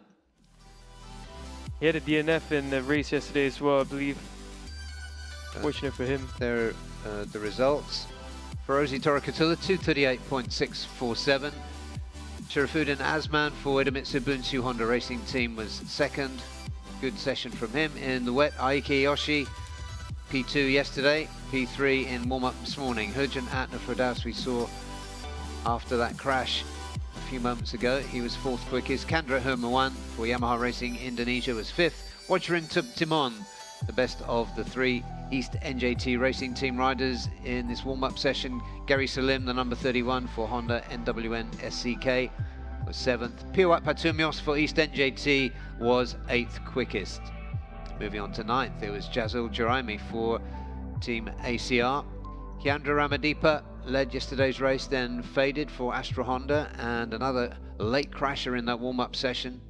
He had a DNF in the race yesterday as well, I believe. Fortunate for him. There are the results. Ferozi Torikatula, 238.647. Sherifuddin Azman for Idemitsu Bunsu Honda Racing Team was second. Good session from him. In the wet, Aiki Yoshi, P2 yesterday, P3 in warm-up this morning. Hurjan Atna Firdaus we saw after that crash a few moments ago. He was fourth quickest. Kandra Hermawan for Yamaha Racing Indonesia was fifth. Wajrin Timon, the best of the three East NJT Racing Team riders in this warm-up session. Gary Salim, the number 31 for Honda NWN SCK, was seventh. Piwat Patumios for East NJT was eighth quickest. Moving on to ninth, there was Jazil Jaraimi for Team ACR. Kiandra Ramadeepa led yesterday's race, then faded for Astra Honda, and another late crasher in that warm-up session.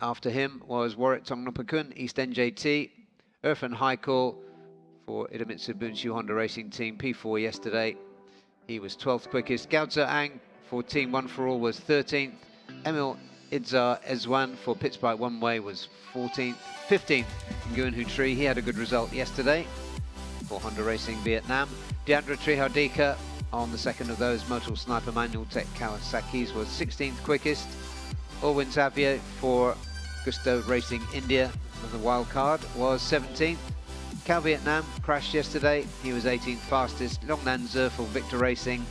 After him was Warwick Tongnopakun, East NJT. Irfan Haikal for Idemitsu Bunsu Honda Racing Team, P4 yesterday. He was 12th quickest. Gaozi Ang for Team One for All was 13th. Emil Idzar Ezwan for Pittsbike One Way was 14th. 15th, Nguyen Hu Tri, he had a good result yesterday for Honda Racing Vietnam. Deandra Trihardika on the second of those Motul Sniper Manual Tech Kawasaki's was 16th quickest. Orwin Xavier for Gusto Racing India, the wild card, was 17th. Cal Vietnam crashed yesterday, he was 18th fastest. Long Nan Zer for Victor Racing,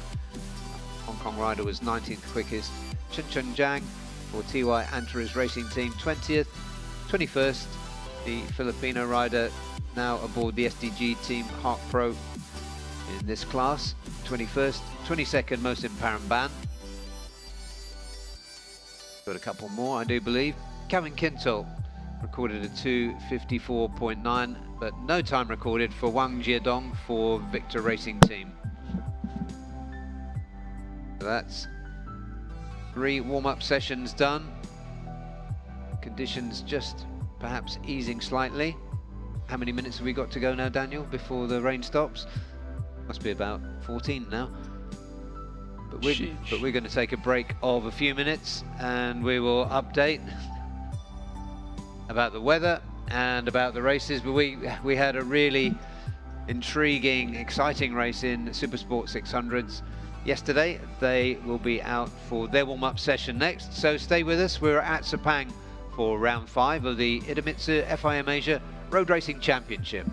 Hong Kong rider, was 19th quickest. Chun Chun Jiang for TY Antares Racing Team, 20th. 21st, the Filipino rider now aboard the SDG Team Hawk Pro in this class, 21st. 22nd, Mohsin Paramban. Got a couple more, I do believe. Kevin Kintel recorded a 2:54.9, but no time recorded for Wang Jiedong for Victor Racing Team. So that's 3 warm-up sessions done. Conditions just perhaps easing slightly. How many minutes have we got to go now, Daniel, before the rain stops? Must be about 14 now. But we're going to take a break of a few minutes, and we will update about the weather and about the races. But we had a really intriguing, exciting race in Supersport 600s yesterday. They will be out for their warm-up session next, so stay with us. We're at Sepang for round 5 of the Idemitsu FIM Asia Road Racing Championship.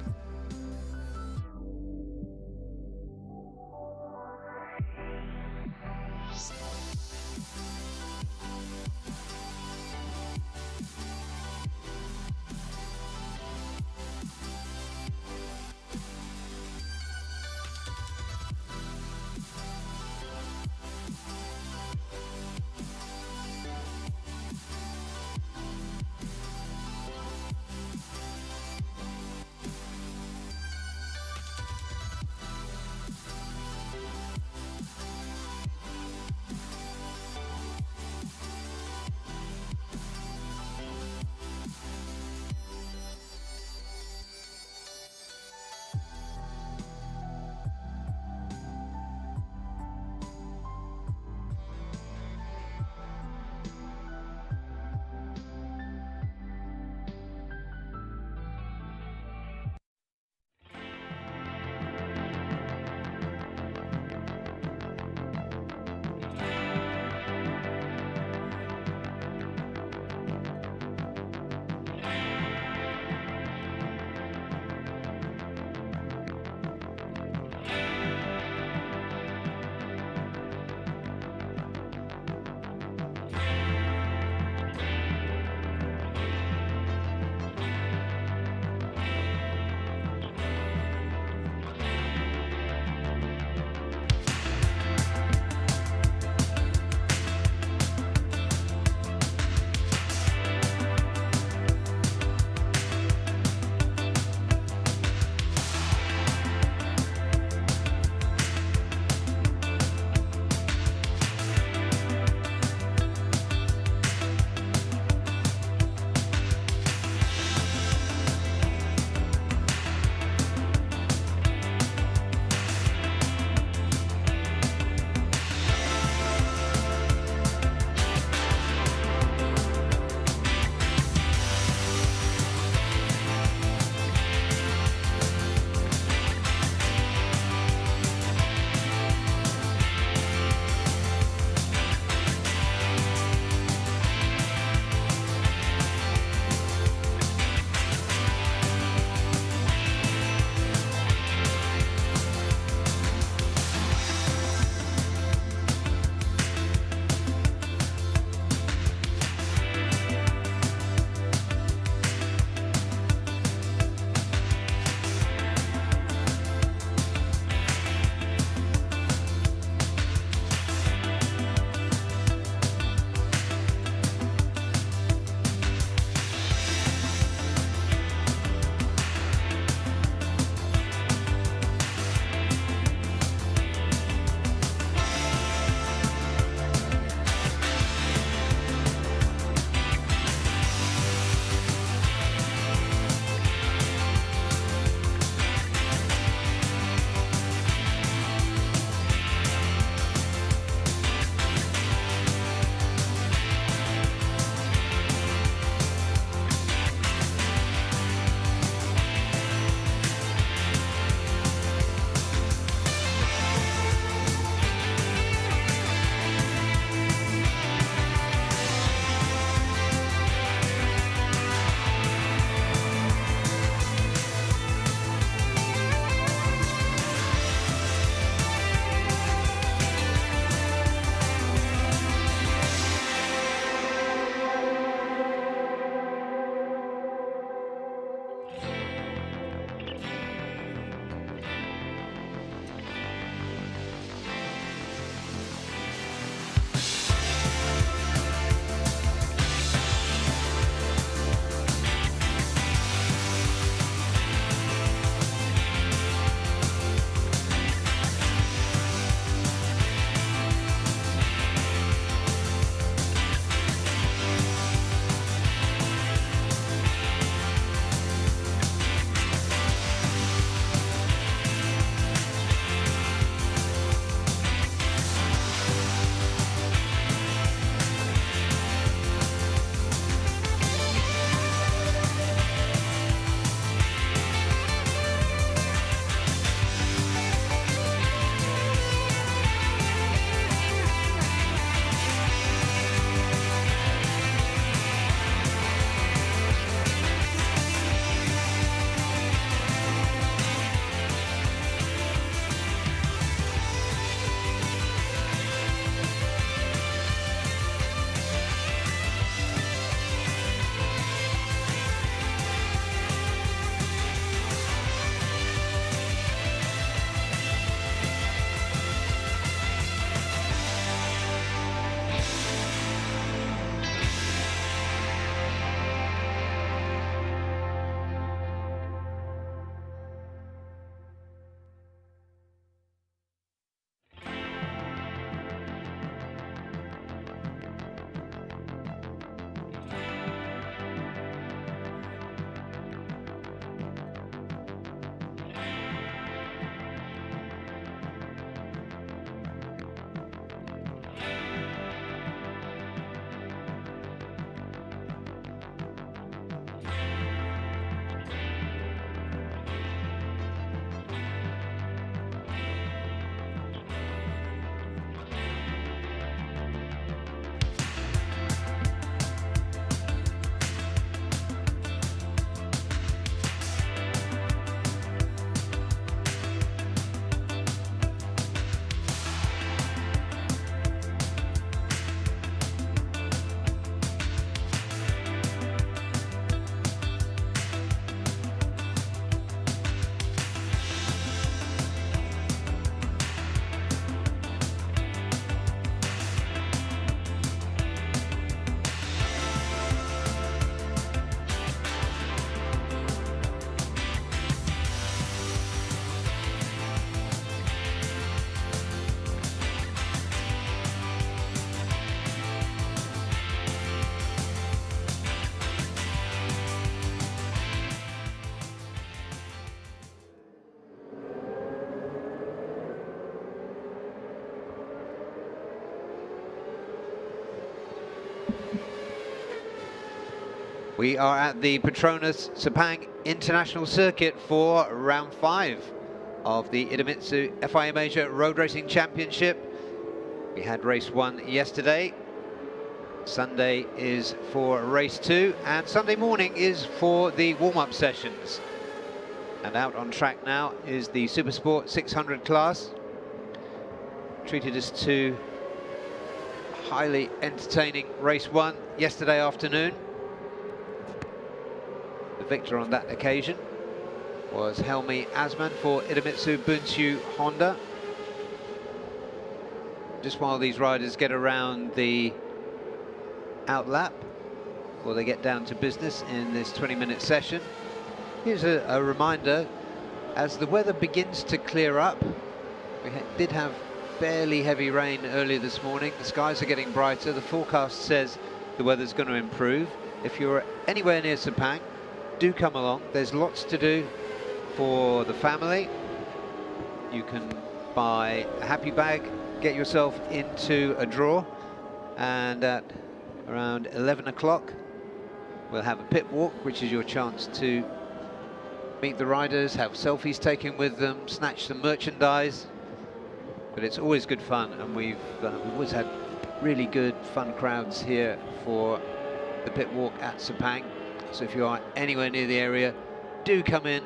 We are at the Petronas Sepang International Circuit for round 5 of the Idemitsu FIM Asia Road Racing Championship. We had race 1 yesterday. Sunday is for race 2, and Sunday morning is for the warm-up sessions. And out on track now is the Supersport 600 class. Treated us to highly entertaining race 1 yesterday afternoon. The victor on that occasion was Helmi Asman for Idemitsu Bunshu Honda. Just while these riders get around the outlap, or they get down to business in this 20-minute session, here's a reminder, as the weather begins to clear up, we did have fairly heavy rain earlier this morning. The skies are getting brighter. The forecast says the weather's going to improve. If you're anywhere near Sepang, do come along. There's lots to do for the family. You can buy a happy bag, get yourself into a draw, and at around 11 o'clock we'll have a pit walk, which is your chance to meet the riders, have selfies taken with them, snatch some merchandise. But it's always good fun, and we've always had really good fun crowds here for the pit walk at Sepang. So if you are anywhere near the area, do come in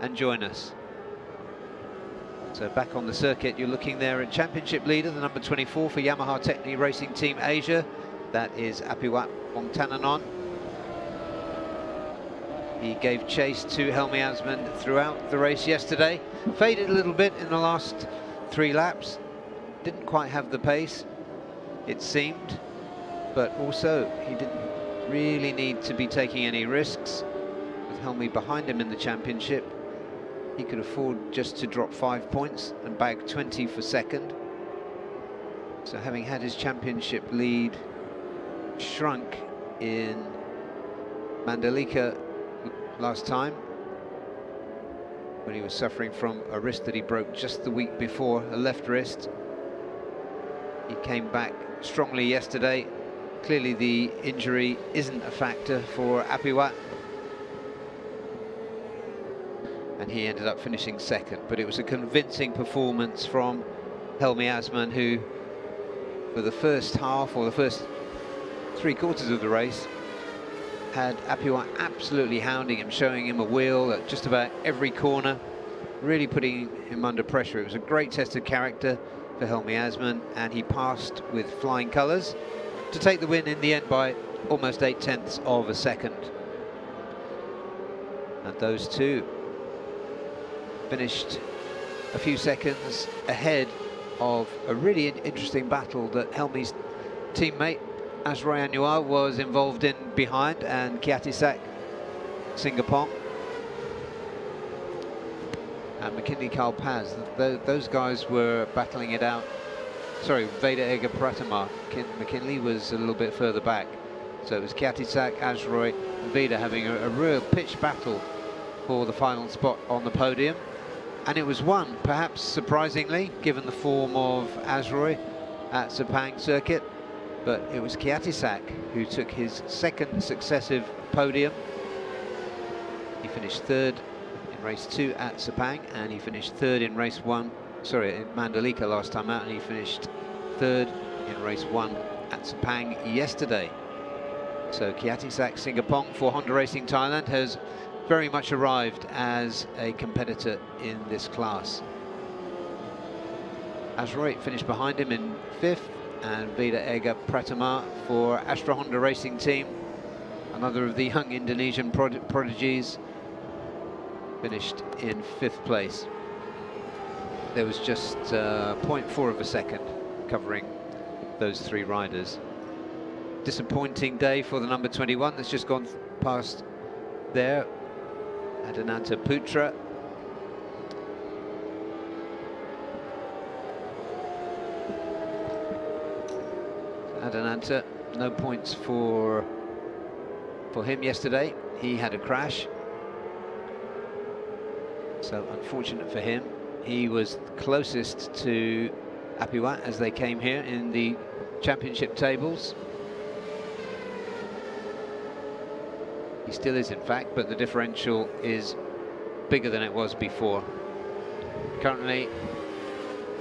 and join us. So back on the circuit, you're looking there at championship leader, the number 24 for Yamaha Techni Racing Team Asia. That is Apiwat Wongtananon. He gave chase to Helmi Asman throughout the race yesterday. Faded a little bit in the last 3 laps. Didn't quite have the pace, it seemed. But also, he didn't really need to be taking any risks. With Helmi behind him in the championship, he could afford just to drop 5 points and bag 20 for second. So having had his championship lead shrunk in Mandalika last time, when he was suffering from a wrist that he broke just the week before, a left wrist. He came back strongly yesterday. Clearly the injury isn't a factor for Apiwat, and he ended up finishing second. But it was a convincing performance from Helmi Asman, who for the first half, or the first 3/4 of the race, had Apiwat absolutely hounding him, showing him a wheel at just about every corner, really putting him under pressure. It was a great test of character for Helmi Asman, and he passed with flying colours to take the win in the end by almost 0.8 of a second. And those two finished a few seconds ahead of a really interesting battle that Helmi's teammate Azroy Anwar was involved in behind, and Kiatisak Singapong and McKinley Carl Paz. Those guys were battling it out. Sorry, Veda Ega Pratama. McKinley was a little bit further back. So it was Kiatisak, Azroy and Veda having a real pitched battle for the final spot on the podium. And it was won, perhaps surprisingly, given the form of Azroy at Sepang circuit. But it was Kiatisak who took his second successive podium. He finished 3rd in race 2 at Sepang, and he finished 3rd in race 1, sorry, in Mandalika last time out, and he finished 3rd in race 1 at Sepang yesterday. So Kiatisak Singapong for Honda Racing Thailand has very much arrived as a competitor in this class. Azroy finished behind him in 5th, and Veda Ega Pratama for Astra Honda Racing Team, another of the young Indonesian prodigies, finished in 5th place. There was just 0.4 of a second covering those 3 riders. Disappointing day for the number 21 that's just gone past there, Adananta Putra. Adananta, no points for him yesterday. He had a crash, so unfortunate for him. He was closest to Apiwat as they came here in the championship tables. He still is, in fact, but the differential is bigger than it was before. Currently,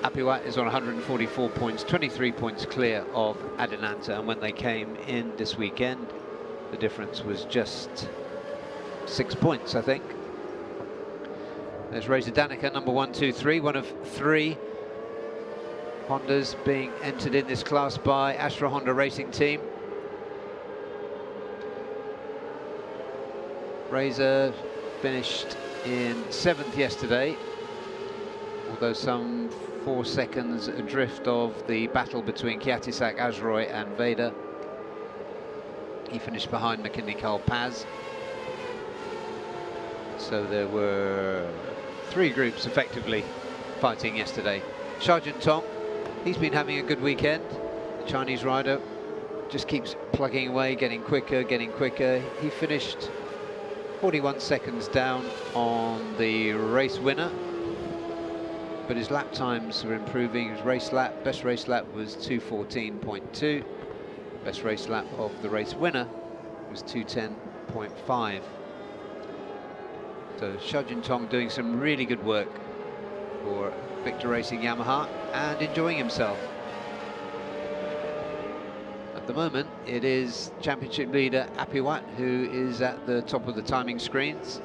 Apiwat is on 144 points, 23 points clear of Adinanta, and when they came in this weekend, the difference was just 6 points, I think. There's Reza Danica, number 1, 2, 3, one of 3 Hondas being entered in this class by Astra Honda Racing Team. Reza finished in 7th yesterday, although some 4 seconds adrift of the battle between Kiatisak, Azroy and Veda. He finished behind McKinley Carl Paz. So there were 3 groups effectively fighting yesterday. Sergeant Tong, he's been having a good weekend. The Chinese rider just keeps plugging away, getting quicker, getting quicker. He finished 41 seconds down on the race winner, but his lap times were improving. His race lap, best race lap was 2:14.2. Best race lap of the race winner was 2:10.5. So Shajin Tong doing some really good work for Victor Racing Yamaha and enjoying himself. At the moment, it is championship leader Apiwat who is at the top of the timing screens.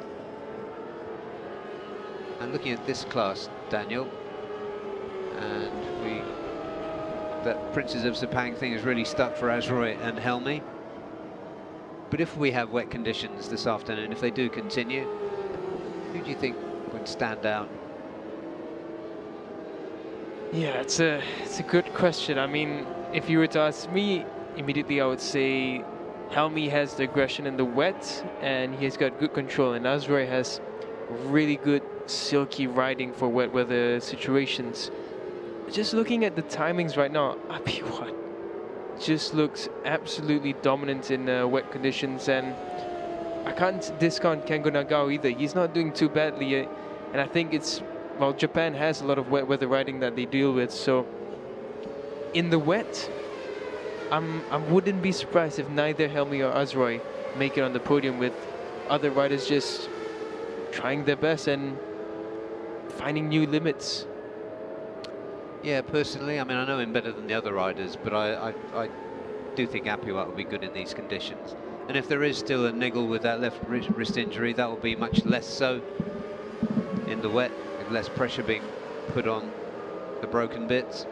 And looking at this class, Daniel, and that Princes of Sepang thing has really stuck for Azroy and Helmi. But if we have wet conditions this afternoon, if they do continue, who do you think would stand out? Yeah, it's a good question. I mean, if you were to ask me, immediately I would say Helmi has the aggression in the wet, and he's got good control, and Azroy has really good silky riding for wet weather situations. Just looking at the timings right now, Apiwat just looks absolutely dominant in wet conditions, and I can't discount Kengo Nagao either. He's not doing too badly, and I think it's, well, Japan has a lot of wet weather riding that they deal with, so in the wet, I wouldn't be surprised if neither Helmi or Azroy make it on the podium, with other riders just trying their best and finding new limits. Yeah, personally, I mean, I know him better than the other riders, but I do think Apiwat will be good in these conditions. And if there is still a niggle with that left wrist injury, that will be much less so in the wet, with less pressure being put on the broken bits.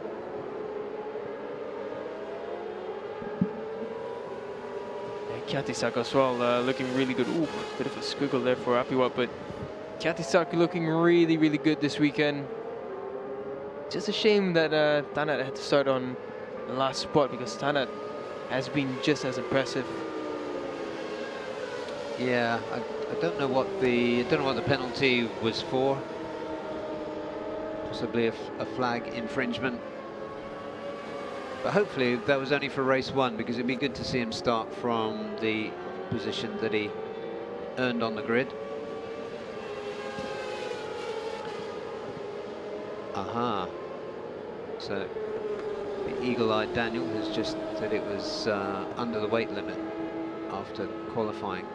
Kiatisak as well, looking really good. Ooh, bit of a squiggle there for Apiwat, but Kiatisak looking really, really good this weekend. Just a shame that Tanat had to start on the last spot, because Tanat has been just as impressive. Yeah, I don't know what the penalty was for. Possibly a flag infringement. But hopefully that was only for race 1, because it'd be good to see him start from the position that he earned on the grid. Aha. So the eagle-eyed Daniel has just said it was under the weight limit after qualifying.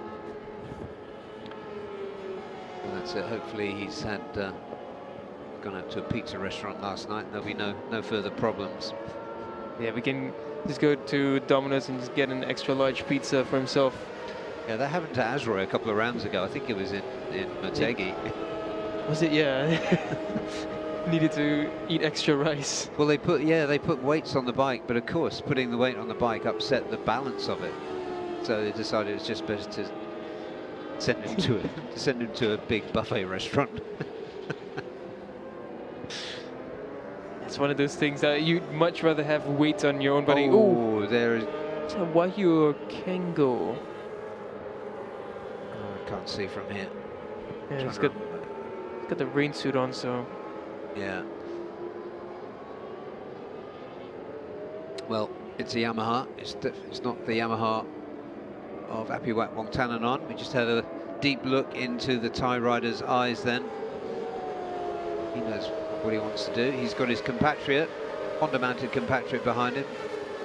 And that's it. Hopefully he's had gone out to a pizza restaurant last night. There'll be no further problems. Yeah, we can just go to Domino's and just get an extra large pizza for himself. Yeah, that happened to Azroy a couple of rounds ago. I think it was in Motegi. Was it? Yeah. Needed to eat extra rice. Well, they put weights on the bike, but of course, putting the weight on the bike upset the balance of it. So they decided it's just best to send him to a big buffet restaurant. It's one of those things that you'd much rather have weight on your own body. Oh, there is. Wahyu or Kengo? I can't see from here. Yeah, he's got the rain suit on, so. Yeah. Well, it's a Yamaha. It's not the Yamaha of Apiwat Wongtananon. We just had a deep look into the Thai rider's eyes then. He knows what he wants to do. He's got his compatriot, Honda-mounted compatriot behind him.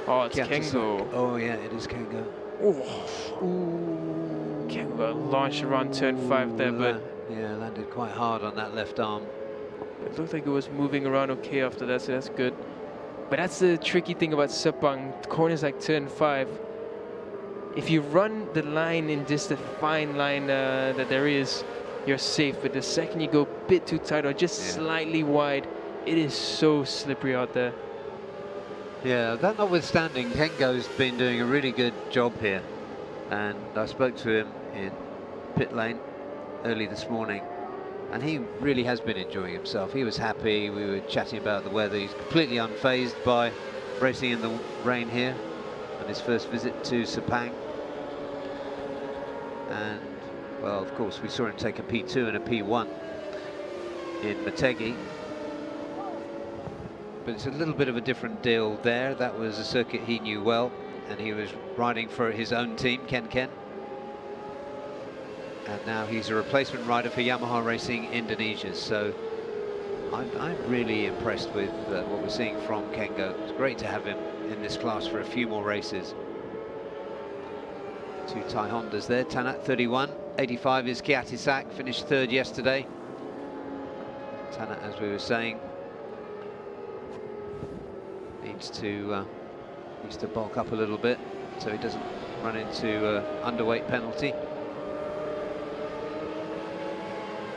Oh, it's Kengo. Kengo. Oh yeah, it is Kengo. Ooh. launched around turn 5 there, but yeah, landed quite hard on that left arm. it looked like it was moving around okay after that, so that's good. But that's the tricky thing about Sepang. Corners like turn 5. If you run the line in just the fine line that there is, you're safe. But the second you go a bit too tight or just slightly wide, it is so slippery out there. Yeah, that notwithstanding, Kengo's been doing a really good job here. And I spoke to him in pit lane early this morning, and he really has been enjoying himself. He was happy. We were chatting about the weather. He's completely unfazed by racing in the rain here on his first visit to Sepang. And, well, of course, we saw him take a P2 and a P1 in Motegi. But it's a little bit of a different deal there. That was a circuit he knew well, and he was riding for his own team, Ken. And now he's a replacement rider for Yamaha Racing Indonesia. So I'm really impressed with what we're seeing from Kengo. It's great to have him in this class for a few more races. 2 Thai Hondas there. Tanat 31, 85 is Kiatisak, finished 3rd yesterday. Tanat, as we were saying, needs to bulk up a little bit so he doesn't run into underweight penalty.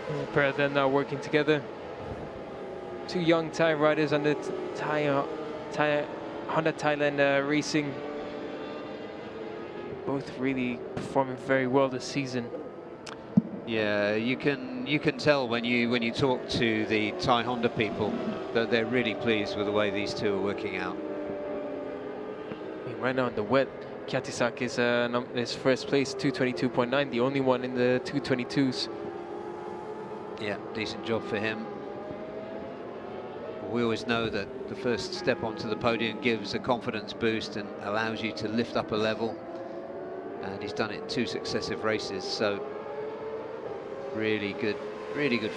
The pair of them now working together. 2 young Thai riders under Honda Thailand Racing. Both really performing very well this season. Yeah, you can tell when you talk to the Thai Honda people that they're really pleased with the way these two are working out. I mean, right now in the wet, Kiatisak is first place, 222.9, the only one in the 222s. Yeah, decent job for him. We always know that the first step onto the podium gives a confidence boost and allows you to lift up a level. And he's done it in 2 successive races, so really good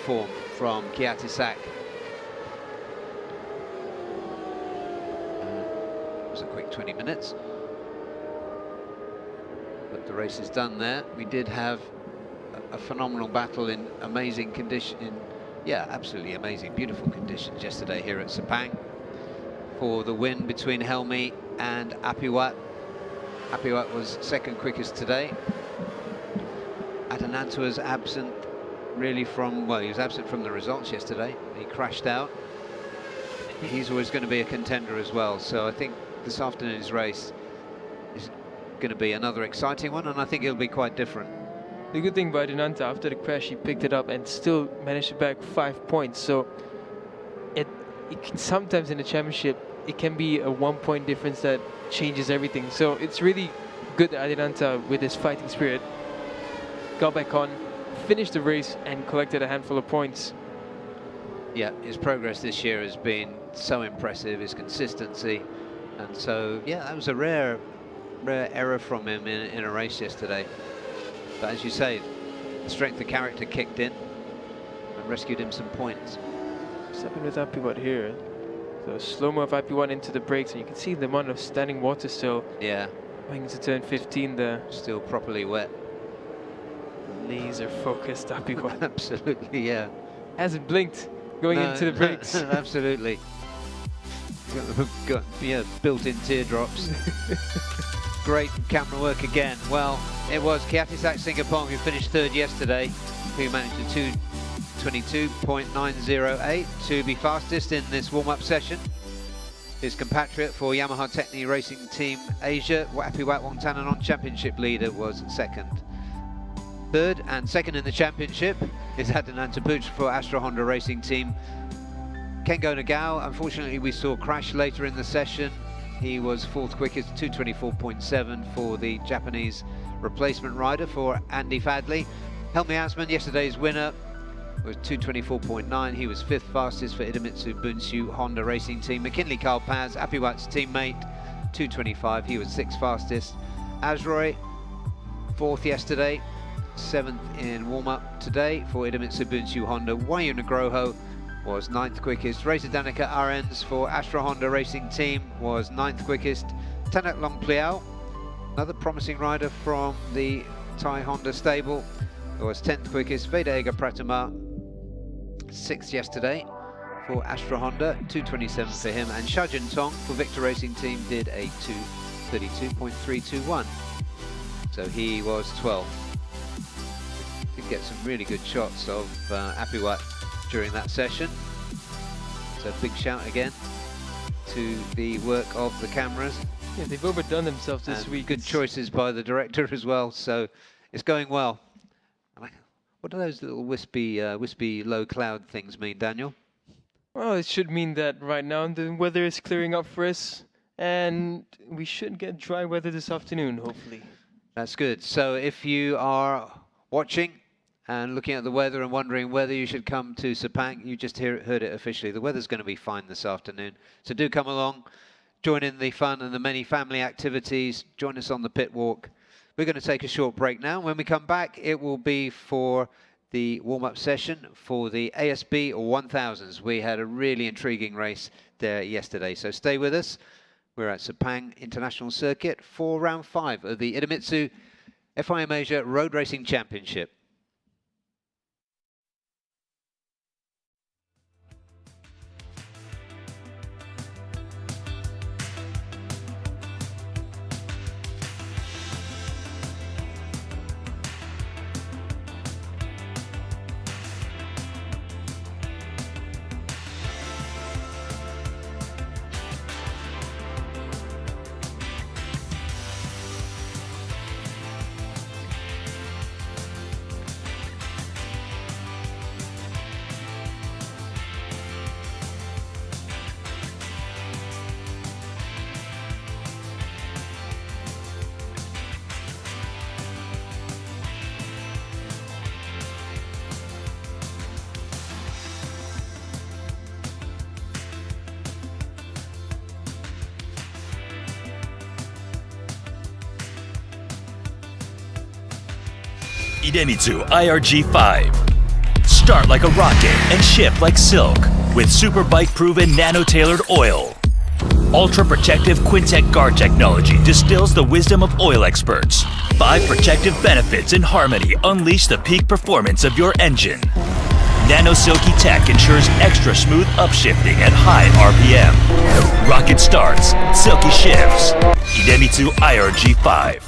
form from Kiatisak. It was a quick 20 minutes, but the race is done there. We did have a phenomenal battle in amazing condition, yeah, absolutely amazing, beautiful conditions yesterday here at Sepang for the win between Helmi and Apiwat. Apiwat was 2nd quickest today. Adananta was absent really from, well, he was absent from the results yesterday. He crashed out. He's always going to be a contender as well, so I think this afternoon's race is going to be another exciting one, and I think it'll be quite different. The good thing about Adananta, after the crash, he picked it up and still managed to bag 5 points. So it can, sometimes in the championship, it can be a 1-point difference that changes everything. So it's really good that Adananta, with his fighting spirit, got back on, finished the race, and collected a handful of points. Yeah, his progress this year has been so impressive, his consistency, and so yeah, that was a rare error from him in a race yesterday. But as you say, the strength of character kicked in and rescued him some points. Stepping with Apiwat here. So slow-mo of Apiwat into the brakes, and you can see the amount of standing water still. Yeah. Going into turn 15 there. Still properly wet. Laser focused Apiwat. Absolutely, yeah. Hasn't blinked going into the brakes. Absolutely. Got built-in teardrops. Great camera work again. Well, it was Kiatisak Singapore who finished 3rd yesterday, who managed a 2:22.908 to be fastest in this warm-up session. His compatriot for Yamaha Techni Racing Team Asia, Apiwat Wongtananon Championship leader, was 2nd. 3rd and 2nd in the championship is Adananta Putra for Astra Honda Racing Team. Kengo Nagao, unfortunately we saw crash later in the session. He was 4th quickest, 2:24.7 for the Japanese replacement rider for Andy Fadley. Helmi Asman, yesterday's winner, was 2:24.9. He was 5th fastest for Idemitsu Bunshu Honda Racing Team. McKinley Carl Paz, Apiwat's teammate, 2:25. He was 6th fastest. Azroy, 4th yesterday, 7th in warm-up today for Idemitsu Bunshu Honda. Wayu Nugroho was 9th quickest. Reza Danica Arens for Astra Honda Racing Team was 9th quickest. Tanak Longpliao, another promising rider from the Thai Honda stable. It was 10th quickest. Vedega Pratama, 6th yesterday for Astra Honda, 2:27 for him. And Shajin Tong for Victor Racing Team did a 2:32.321. So he was 12th. Did get some really good shots of Apiwat during that session. So big shout again to the work of the cameras. Yeah, they've overdone themselves this week. Good choices by the director as well, so it's going well. What do those little wispy low cloud things mean, Daniel? Well, it should mean that right now the weather is clearing up for us, and we should get dry weather this afternoon, hopefully. That's good. So if you are watching and looking at the weather and wondering whether you should come to Sepang, you just heard it officially. The weather's going to be fine this afternoon, so do come along. Join in the fun and the many family activities. Join us on the pit walk. We're going to take a short break now. When we come back, it will be for the warm-up session for the ASB 1000s. We had a really intriguing race there yesterday, so stay with us. We're at Sepang International Circuit for round 5 of the Idemitsu FIM Asia Road Racing Championship. Idemitsu IRG5. Start like a rocket and ship like silk with super bike proven nano-tailored oil. Ultra protective Quintec guard technology distills the wisdom of oil experts. 5 protective benefits in harmony unleash the peak performance of your engine. Nano Silky Tech ensures extra smooth upshifting at high RPM. Rocket starts, silky shifts. Idemitsu IRG5.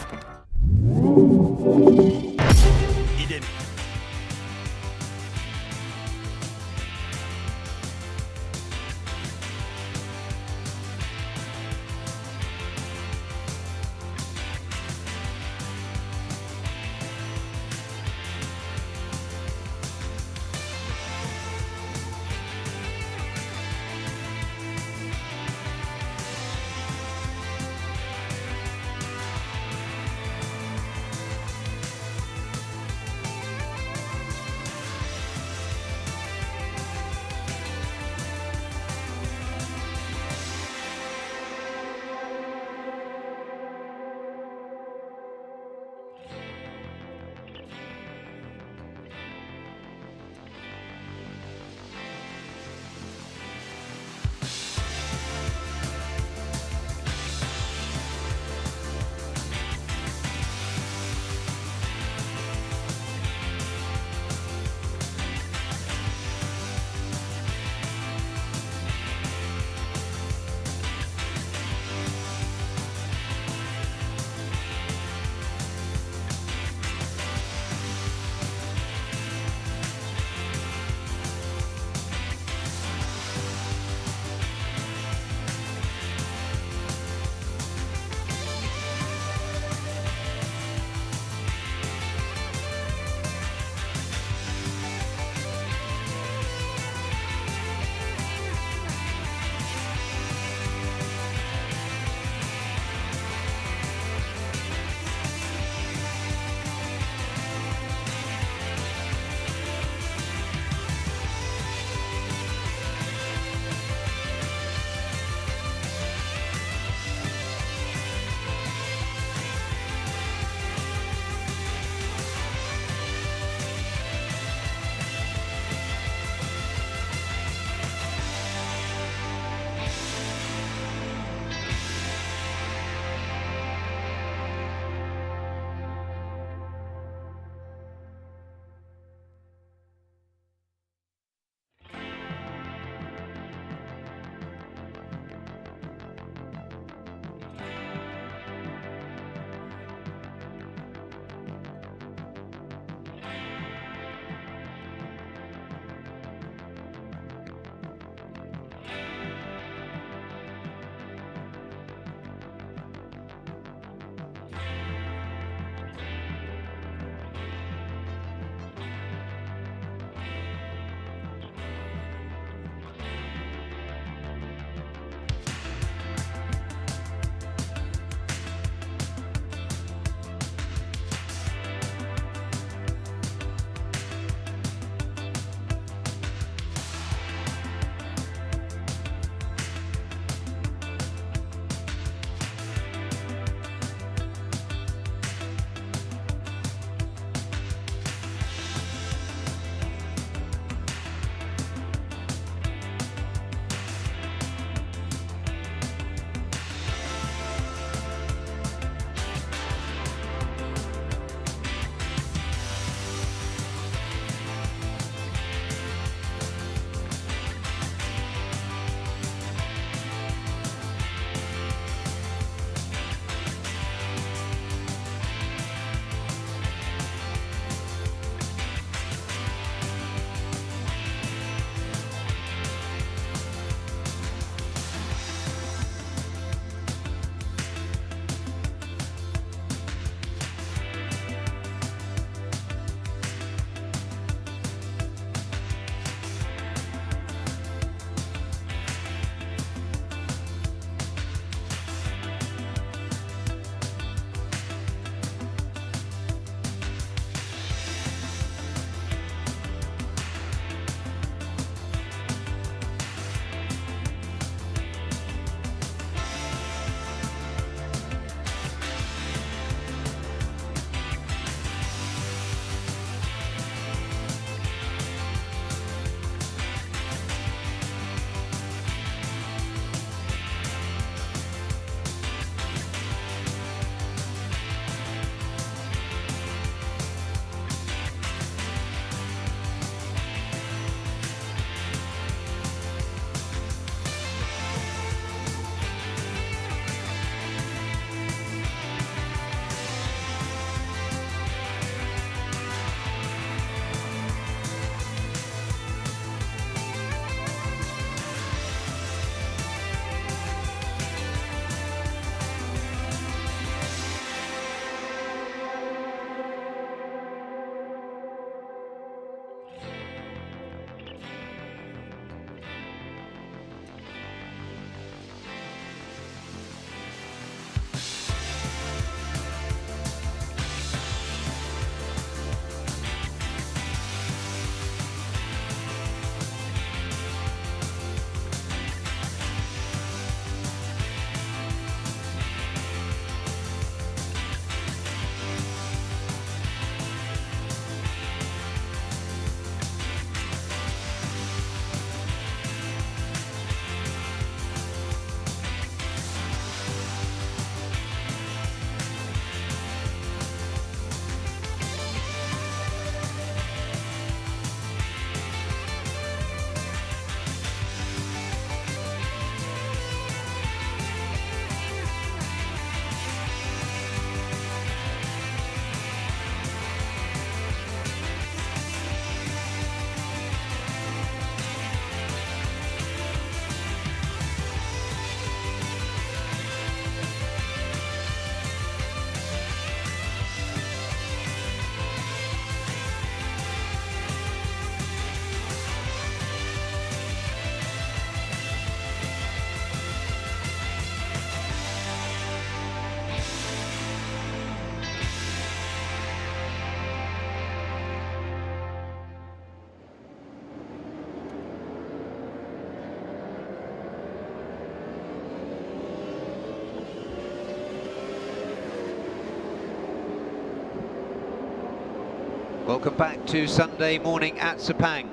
Welcome back to Sunday morning at Sepang.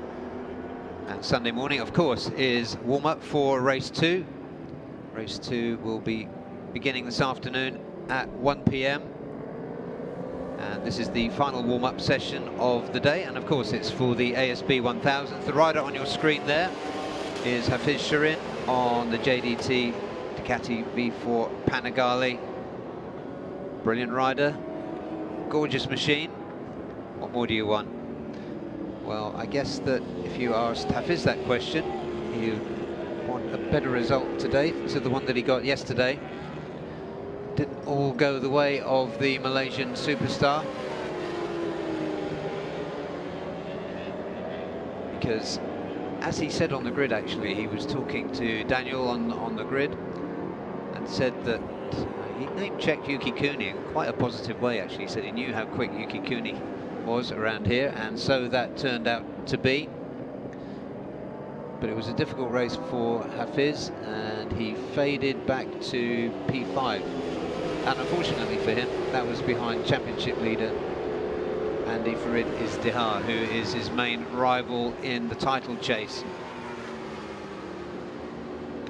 And Sunday morning, of course, is warm-up for race 2. Race 2 will be beginning this afternoon at 1 p.m. And this is the final warm-up session of the day. And of course, it's for the ASB 1000. The rider on your screen there is Hafiz Shirin on the JDT Ducati V4 Panigale. Brilliant rider, gorgeous machine. What more do you want? Well, I guess that if you asked Hafiz that question, you want a better result today to the one that he got yesterday. Didn't all go the way of the Malaysian superstar, because as he said on the grid, actually, he was talking to Daniel on the grid and said that he name-checked Yuki Kuni in quite a positive way, actually. He said he knew how quick Yuki Kuni was around here, and so that turned out to be. But it was a difficult race for Hafiz, and he faded back to P5. And unfortunately for him, that was behind championship leader Andy Farid Izdihar, who is his main rival in the title chase.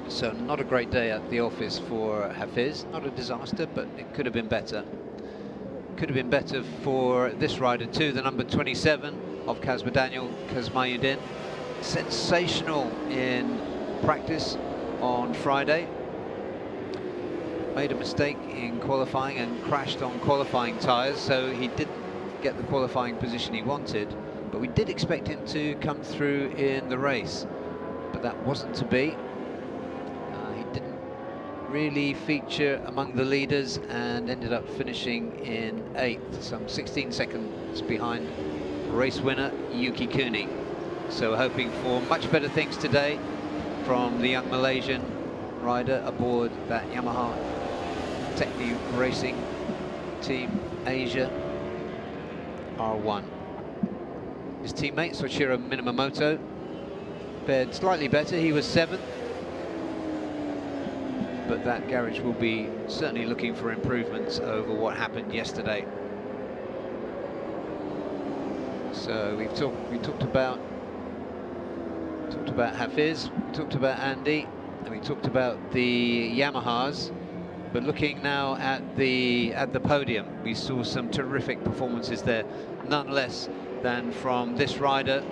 So not a great day at the office for Hafiz. Not a disaster, but it could have been better. Could have been better for this rider too, the number 27 of Kasper Daniel, Kazmayuddin. Sensational in practice on Friday. Made a mistake in qualifying and crashed on qualifying tyres, so he didn't get the qualifying position he wanted, but we did expect him to come through in the race, but that wasn't to be. He didn't really feature among the leaders and ended up finishing in 8th, some 16 seconds behind race winner Yuki Kuni. So hoping for much better things today from the young Malaysian rider aboard that Yamaha Techni Racing Team Asia R1. His teammate Soichiro Minamoto fared slightly better. He was 7th, but that garage will be certainly looking for improvements over what happened yesterday. So we talked about Hafiz, we talked about Andy, and we talked about the Yamahas. But looking now at the podium, we saw some terrific performances there, none less than from this rider,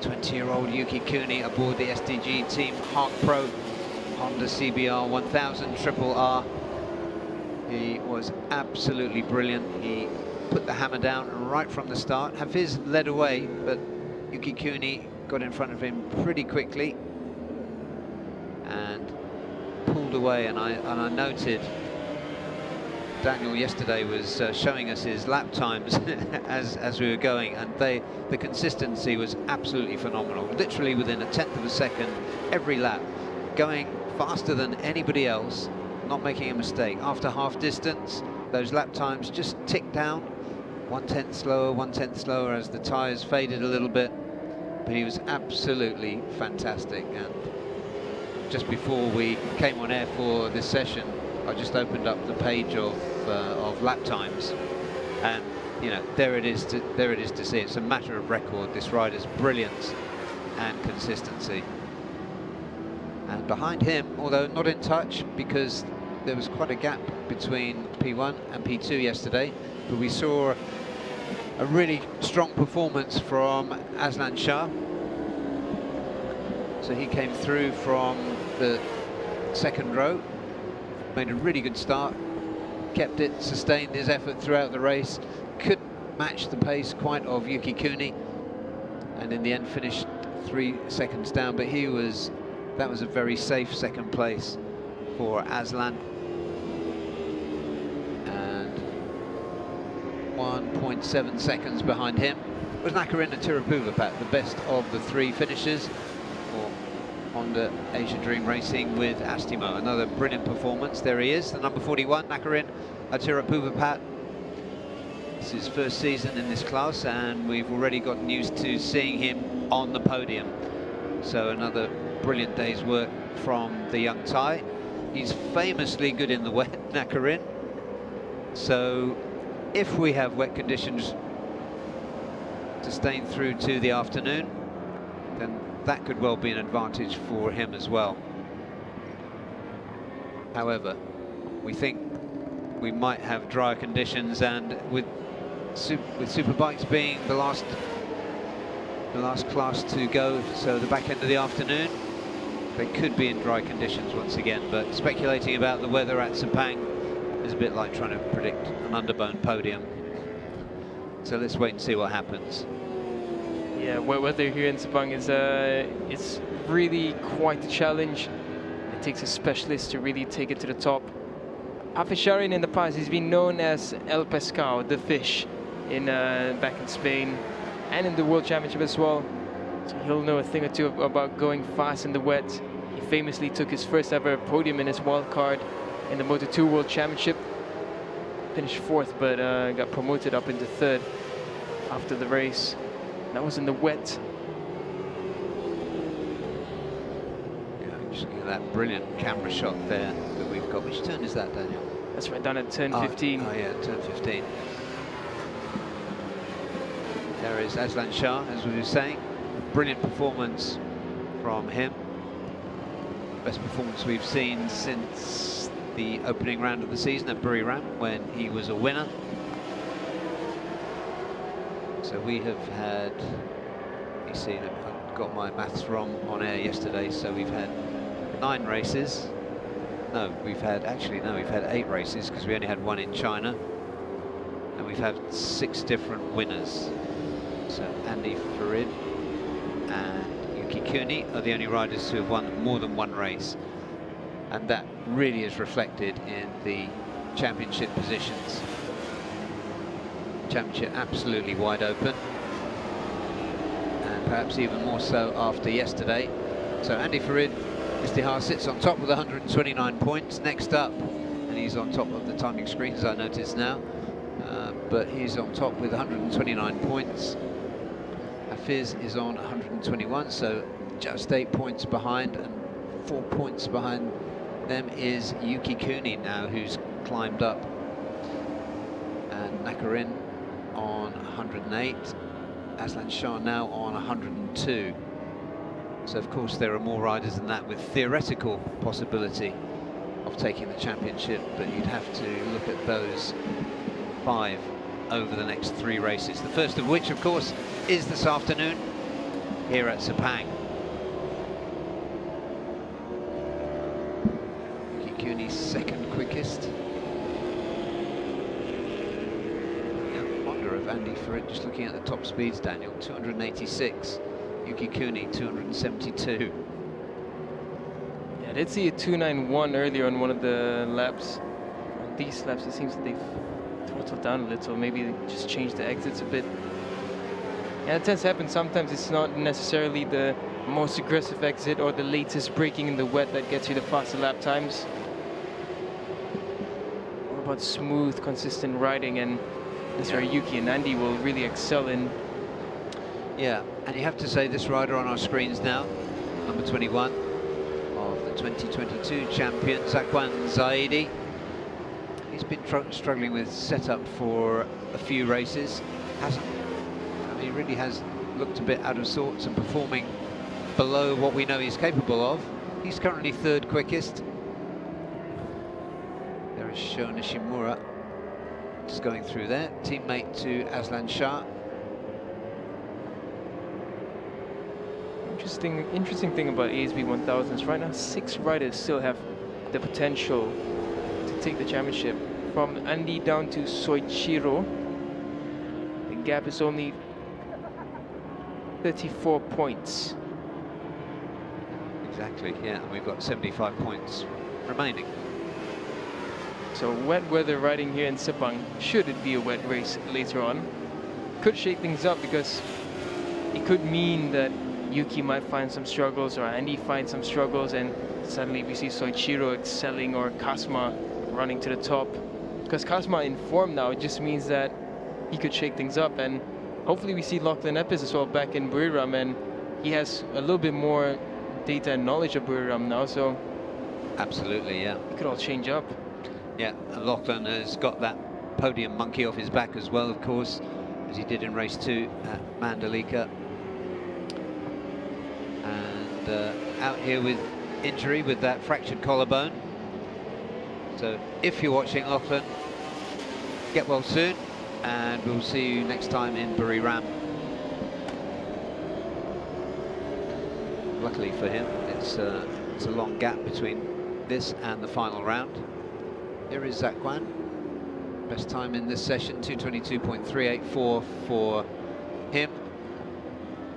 20-year-old Yuki Kuni aboard the SDG Team Hawk Pro Honda CBR 1000 Triple R. He was absolutely brilliant. He put the hammer down right from the start. Hafiz led away, but Yuki Kuni got in front of him pretty quickly and pulled away. And I noted Daniel yesterday was showing us his lap times as we were going, and the consistency was absolutely phenomenal. Literally within 1/10 of a second every lap, going faster than anybody else, not making a mistake. After half distance, those lap times just ticked down, 1/10 slower, 1/10 slower as the tyres faded a little bit. But he was absolutely fantastic. And just before we came on air for this session, I just opened up the page of lap times, and you know, there it is to see. It's a matter of record, this rider's brilliance and consistency. And behind him, although not in touch, because there was quite a gap between P1 and P2 yesterday, but we saw a really strong performance from Aslan Shah. So he came through from the second row, made a really good start, kept it, sustained his effort throughout the race, couldn't match the pace quite of Yuki Kuni, and in the end finished 3 seconds down, but that was a very safe second place for Aslan. And 1.7 seconds behind him was Nakarin Tiraphuvapat, the best of the 3 finishers for Honda Asia Dream Racing with Astimo. Another brilliant performance. There he is, the number 41, Nakarin Tiraphuvapat. It's his first season in this class, and we've already gotten used to seeing him on the podium. So another brilliant day's work from the young Thai. He's famously good in the wet, Nakarin. So if we have wet conditions sustain through to the afternoon, then that could well be an advantage for him as well. However, we think we might have drier conditions, and with Superbikes being the last class to go, so the back end of the afternoon, they could be in dry conditions once again. But speculating about the weather at Sepang is a bit like trying to predict an Underbone podium. So let's wait and see what happens. Yeah, weather here in Sepang is it's really quite a challenge. It takes a specialist to really take it to the top. Afisharin in the past, he's been known as El Pescado, the fish, in back in Spain and in the World Championship as well. So he'll know a thing or two about going fast in the wet. He famously took his first ever podium in his wild card in the Moto2 World Championship. Finished 4th, but got promoted up into 3rd after the race. That was in the wet. Yeah, just look at that brilliant camera shot there that we've got. Which turn is that, Daniel? That's right down at turn 15. Oh yeah, turn 15. There is Aslan Shah, as we were saying. Brilliant performance from him. Best performance we've seen since the opening round of the season at Buriram, when he was a winner. So we have had, you see, I got my maths wrong on air yesterday, so we've had 9 races. No, we've had 8 races, because we only had 1 in China. And we've had 6 different winners. So Andy Farid and Yuki Kuni are the only riders who have won more than 1 race. And that really is reflected in the championship positions. Championship absolutely wide open, and perhaps even more so after yesterday. So Andy Farid Istihar sits on top with 129 points. Next up, and he's on top of the timing screens, I notice now, but he's on top with 129 points. Hafiz is on 121, so just 8 points behind, and 4 points behind them is Yuki Kuni now, who's climbed up, and Nakarin on 108, Aslan Shah now on 102. So of course there are more riders than that with theoretical possibility of taking the championship, but you'd have to look at those 5 over the next 3 races. The first of which, of course, is this afternoon here at Sepang. Kikuni's 2nd quickest. Of Andy Farid, just looking at the top speeds, Daniel, 286, Yuki Kuni 272. Yeah, I did see a 291 earlier on one of the laps. On these laps, it seems that they've throttled down a little, maybe they just changed the exits a bit. Yeah, it tends to happen sometimes. It's not necessarily the most aggressive exit or the latest braking in the wet that gets you the faster lap times. What about smooth, consistent riding, and that's where Yuki and Andy will really excel in. Yeah, and you have to say this rider on our screens now, number 21 of the 2022 champion, Zakwan Zaidi. He's been struggling with setup for a few races. He really has looked a bit out of sorts and performing below what we know he's capable of. He's currently 3rd quickest. There is Sho Nishimura. Just going through there, teammate to Aslan Shah. Interesting thing about ASB 1000s, right now 6 riders still have the potential to take the championship. From Andy down to Soichiro, the gap is only 34 points. Exactly, yeah, and we've got 75 points remaining. So wet weather riding here in Sepang, should it be a wet race later on, could shake things up, because it could mean that Yuki might find some struggles or Andy finds some struggles, and suddenly we see Soichiro excelling or Kasma running to the top. Because Kasma in form now, it just means that he could shake things up, and hopefully we see Lachlan Epis as well back in Buriram, and he has a little bit more data and knowledge of Buriram now, so absolutely, yeah, it could all change up. Yeah, and Lachlan has got that podium monkey off his back as well, of course. as he did in race 2 at Mandalika. And out here with injury with that fractured collarbone. So if you're watching Lachlan, get well soon, and we'll see you next time in Buriram. Luckily for him, it's a long gap between this and the final round. Here is Zakwan. Best time in this session, 2:22.384 for him.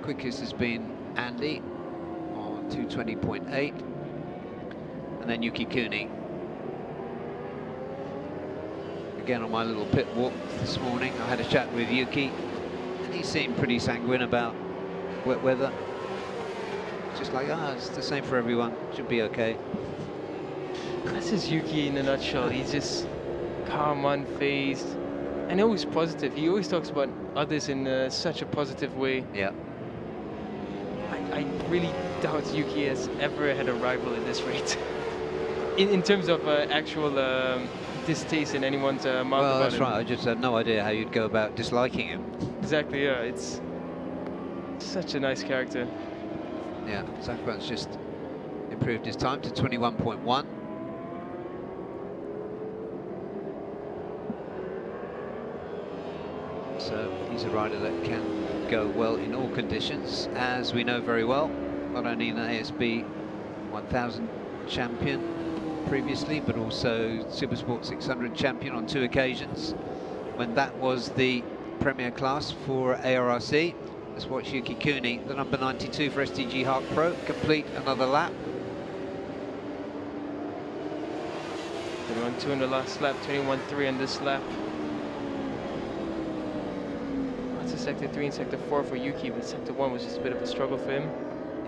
Quickest has been Andy on 2:20.8. And then Yuki Kuni. Again, on my little pit walk this morning, I had a chat with Yuki, and he seemed pretty sanguine about wet weather. Just like, it's the same for everyone, should be okay. That's just Yuki in a nutshell. He's just calm, unfazed, and always positive. He always talks about others in such a positive way. Yeah. I really doubt Yuki has ever had a rival in this race. in terms of actual distaste in anyone's mouth. Well, that's right. I just had no idea how you'd go about disliking him. Exactly, yeah. It's such a nice character. Yeah, Zakwan's just improved his time to 21.1. So he's a rider that can go well in all conditions, as we know very well. Not only an ASB 1000 champion previously, but also Supersport 600 champion on 2 occasions, when that was the premier class for ARRC. Let's watch Yuki Kuni, the number 92 for STG Hark Pro, complete another lap. 21.2 in the last lap, 21.3 in this lap. That's a sector 3 and sector 4 for Yuki, but sector 1 was just a bit of a struggle for him.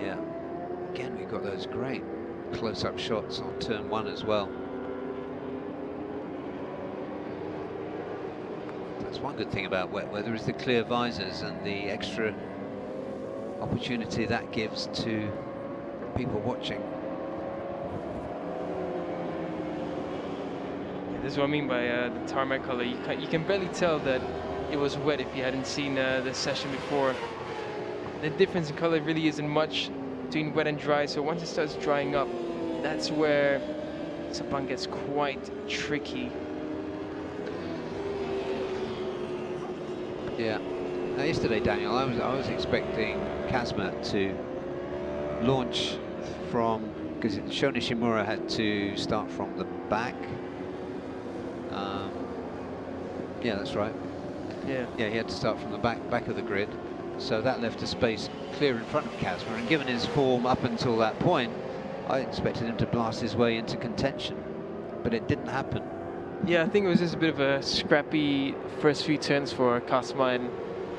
Yeah. Again, we've got those great close-up shots on turn 1 as well. That's one good thing about wet weather, is the clear visors and the extra opportunity that gives to people watching. Yeah, this is what I mean by the tarmac color. You can barely tell that it was wet if you hadn't seen the session before. The difference in color really isn't much between wet and dry, so once it starts drying up, that's where Sepang gets quite tricky. Yeah. Now yesterday, Daniel, I was expecting Kazma to launch from, because Sho Nishimura had to start from the back. Yeah, that's right. Yeah. Yeah, he had to start from the back of the grid, so that left a space clear in front of Kazma. And given his form up until that point, I expected him to blast his way into contention, but it didn't happen. Yeah, I think it was just a bit of a scrappy first few turns for Kasma, and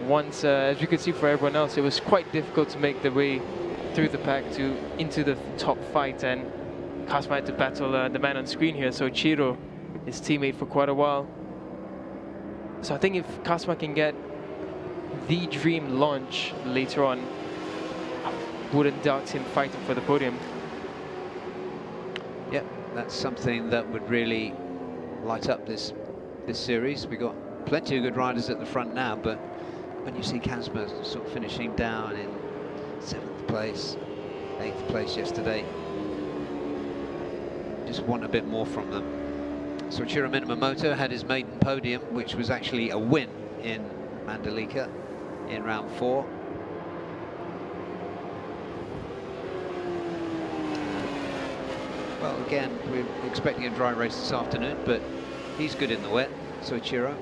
once, as you could see for everyone else, it was quite difficult to make the way through the pack into the top fight, and Kasma had to battle the man on screen here, so Chiro, his teammate for quite a while. So I think if Kasma can get the dream launch later on, I wouldn't doubt him fighting for the podium. Yep, that's something that would really light up this series. We've got plenty of good riders at the front now, but when you see Kazma sort of finishing down in 7th place, 8th place yesterday, just want a bit more from them. Soichiro Minamoto had his maiden podium, which was actually a win in Mandalika in round 4. Well, again, we're expecting a dry race this afternoon, but he's good in the wet, Soichiro.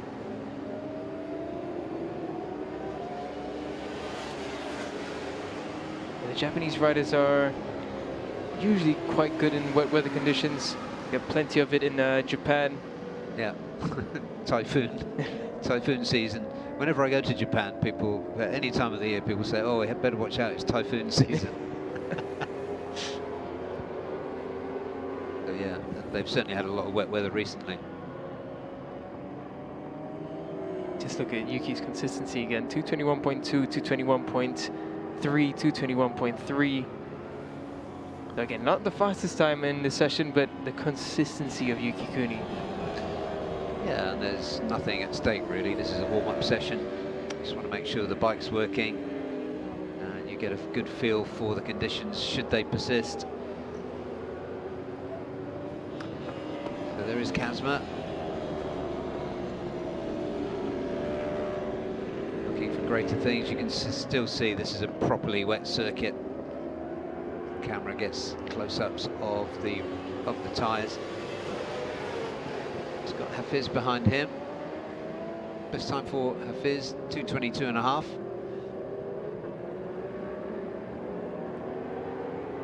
The Japanese riders are usually quite good in wet weather conditions. We have plenty of it in Japan. Yeah, typhoon season. Whenever I go to Japan, people, at any time of the year, people say, oh, we had better watch out, it's typhoon season. So yeah, they've certainly had a lot of wet weather recently. Just look at Yuki's consistency again, 221.2, 221.3, 221.3. Again, not the fastest time in the session, but the consistency of Yuki Kuni. Yeah, and there's nothing at stake really. This is a warm-up session. Just want to make sure the bike's working and you get a good feel for the conditions should they persist. So there is Kazma. Looking for greater things. You can still see this is a properly wet circuit. The camera gets close-ups of the tyres. He's got Hafiz behind him. Best time for Hafiz, 2:22.5.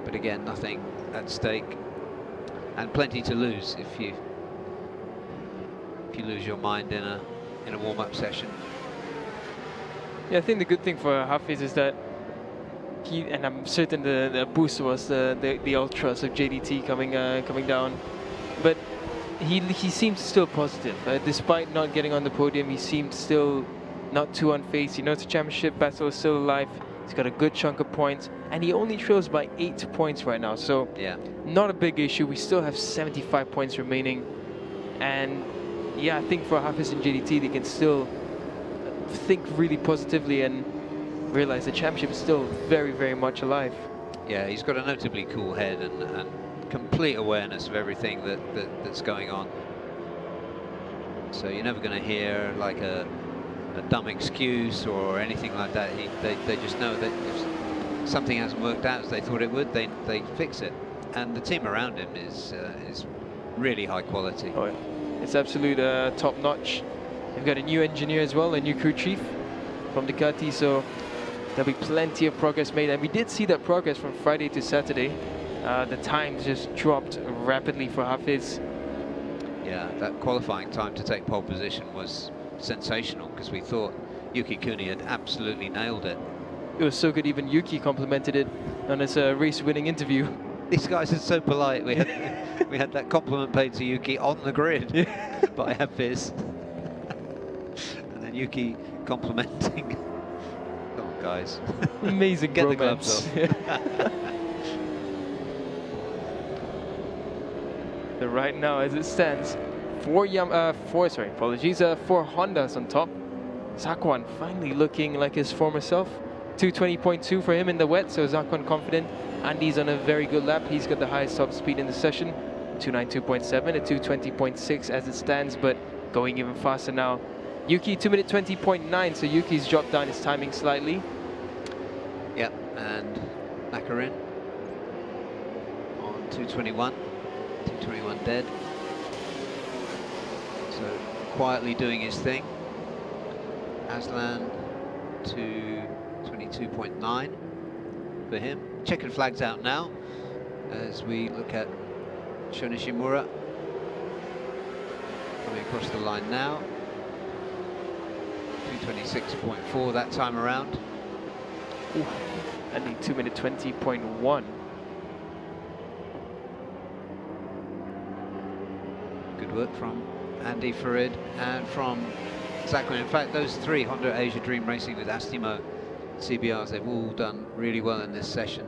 But again, nothing at stake, and plenty to lose if you lose your mind in a warm-up session. Yeah, I think the good thing for Hafiz is that and I'm certain the boost was the ultras of JDT coming down, but he seems still positive. Despite not getting on the podium, he seemed still not too unfazed. He knows the championship battle is still alive. He's got a good chunk of points, and he only trails by 8 points right now. So yeah, not a big issue. We still have 75 points remaining, and yeah, I think for Hafiz and JDT, they can still think really positively and realize the championship is still very, very much alive. Yeah, he's got a notably cool head and complete awareness of everything that's going on. So you're never going to hear like a dumb excuse or anything like that. They just know that if something hasn't worked out as they thought it would, they fix it. And the team around him is really high quality. Oh, yeah. It's absolute top notch. They've got a new engineer as well, a new crew chief from Ducati, so there'll be plenty of progress made. And we did see that progress from Friday to Saturday. The times just dropped rapidly for Hafiz. Yeah, that qualifying time to take pole position was sensational because we thought Yuki Kuni had absolutely nailed it. It was so good, even Yuki complimented it on his race-winning interview. These guys are so polite. We had that compliment paid to Yuki on the grid by Hafiz. And then Yuki complimenting. Come on, guys. Amazing Get bromance. the gloves off. So right now, as it stands, four Hondas on top. Zakwan finally looking like his former self. 220.2 for him in the wet, so Zakwan confident. Andy's on a very good lap. He's got the highest top speed in the session, 292.7 at 220.6 as it stands, but going even faster now. Yuki 2minute 20.9, so Yuki's dropped down his timing slightly. Yep, and Makarin on 221. 221 dead. So quietly doing his thing. Aslan to 22.9 for him. Checkered flags out now as we look at Sho Nishimura coming across the line now. 226.4 that time around. Ooh, Andy 2minute 20.1. Good work from Andy Farid and from Zakwan. In fact, those three, Honda, Asia, Dream Racing with Astimo CBRs, they've all done really well in this session.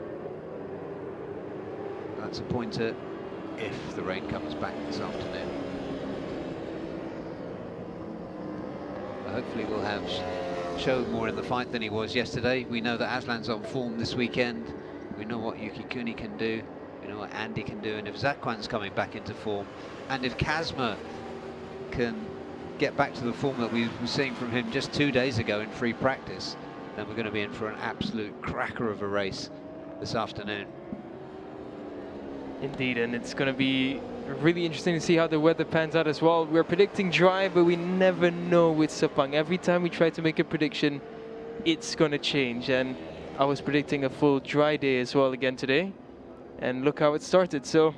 That's a pointer if the rain comes back this afternoon. But hopefully we'll have Sho more in the fight than he was yesterday. We know that Aslan's on form this weekend. We know what Yuki Kuni can do. We know what Andy can do. And if Zakwan's coming back into form, and if Kazma can get back to the form that we were seeing from him just 2 days ago in free practice, then we're going to be in for an absolute cracker of a race this afternoon. Indeed, and it's going to be really interesting to see how the weather pans out as well. We're predicting dry, but we never know with Sepang. Every time we try to make a prediction, it's going to change. And I was predicting a full dry day as well again today. And look how it started. So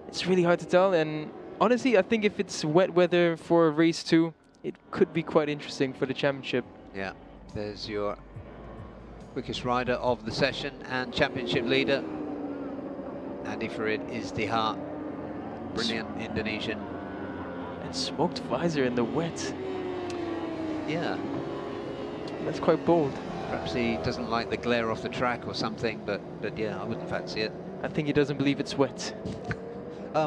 it's really hard to tell. And honestly, I think if it's wet weather for race 2, it could be quite interesting for the championship. Yeah, there's your quickest rider of the session and championship leader. Andy Farid is the heart. Brilliant Indonesian. And smoked visor in the wet. Yeah. That's quite bold. Perhaps he doesn't like the glare off the track or something, but yeah, I wouldn't fancy it. I think he doesn't believe it's wet.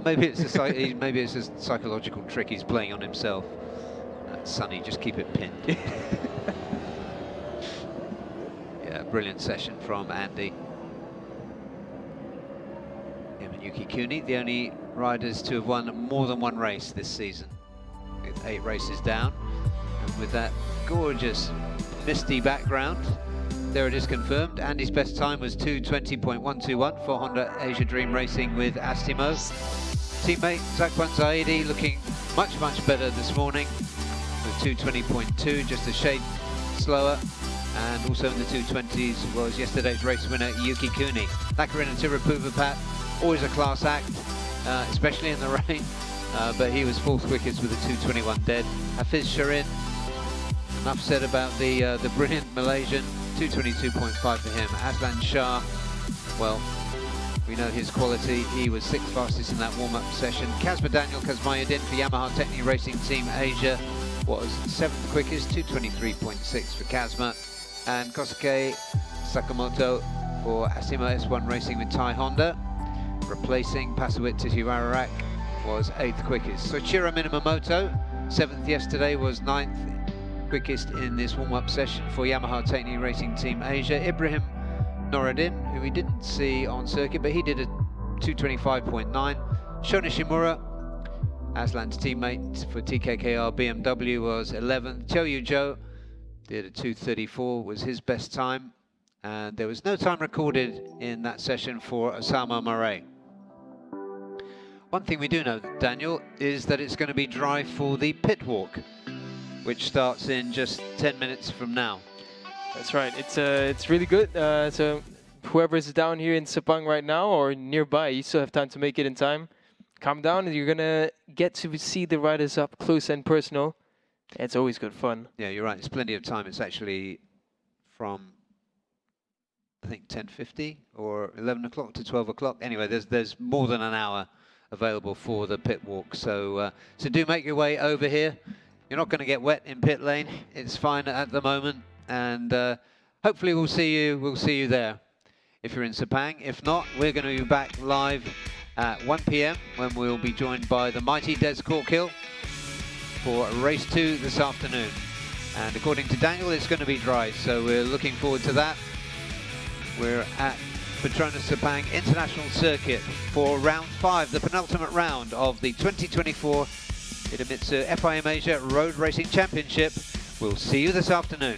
Maybe it's a maybe it's a psychological trick he's playing on himself. Sonny, just keep it pinned. brilliant session from Andy. Him and Yuki Kuni, the only riders to have won more than one race this season, with 8 races down. And with that gorgeous misty background, there it is confirmed. Andy's best time was 2:20.121 for Honda Asia Dream Racing with Astimo. Teammate Zakwan Zaidi looking much better this morning with 2:20.2, just a shade slower. And also in the 2:20s was yesterday's race winner Yuki Kuni. Lakarina Tirapuvapat, always a class act, especially in the rain, but he was 4th quickest with a 2:21 dead. Hafiz Sharin, enough said about the brilliant Malaysian, 2:22.5 for him. Aslan Shah, well, we know his quality. He was 6th fastest in that warm-up session. Kazma Daniel Kazmayuddin for Yamaha Technic Racing Team Asia was 7th quickest, 2:23.6 for Kazma. And Kosuke Sakamoto for Asimo S1 Racing with Thai Honda, replacing Pasawit Titiwararak, was 8th quickest. Soichiro Minamoto, 7th yesterday, was 9th quickest in this warm-up session for Yamaha Technic Racing Team Asia. Ibrahim Noradin, who we didn't see on circuit, but he did a 2:25.9. Shona Shimura, Aslan's teammate for TKKR BMW, was 11th. Choyu Zhou did a 2:34, was his best time. And there was no time recorded in that session for Osama Murray. One thing we do know, Daniel, is that it's going to be dry for the pit walk, which starts in just 10 minutes from now. That's right. It's really good. So whoever is down here in Sepang right now or nearby, you still have time to make it in time. Come down and you're gonna get to see the riders up close and personal. It's always good fun. Yeah, you're right. It's plenty of time. It's actually from, I think, 10:50 or 11 o'clock to 12 o'clock. Anyway, there's more than an hour available for the pit walk. So so do make your way over here. You're not going to get wet in pit lane. It's fine at the moment, and hopefully we'll see you there if you're in Sepang. If not, we're going to be back live at 1 p.m. when we'll be joined by the mighty Des Corkhill for race 2 this afternoon. And according to Daniel, it's going to be dry, so we're looking forward to that. We're at Petronas Sepang International Circuit for round 5, the penultimate round of the 2024 Idemitsu FIM Asia Road Racing Championship. We'll see you this afternoon.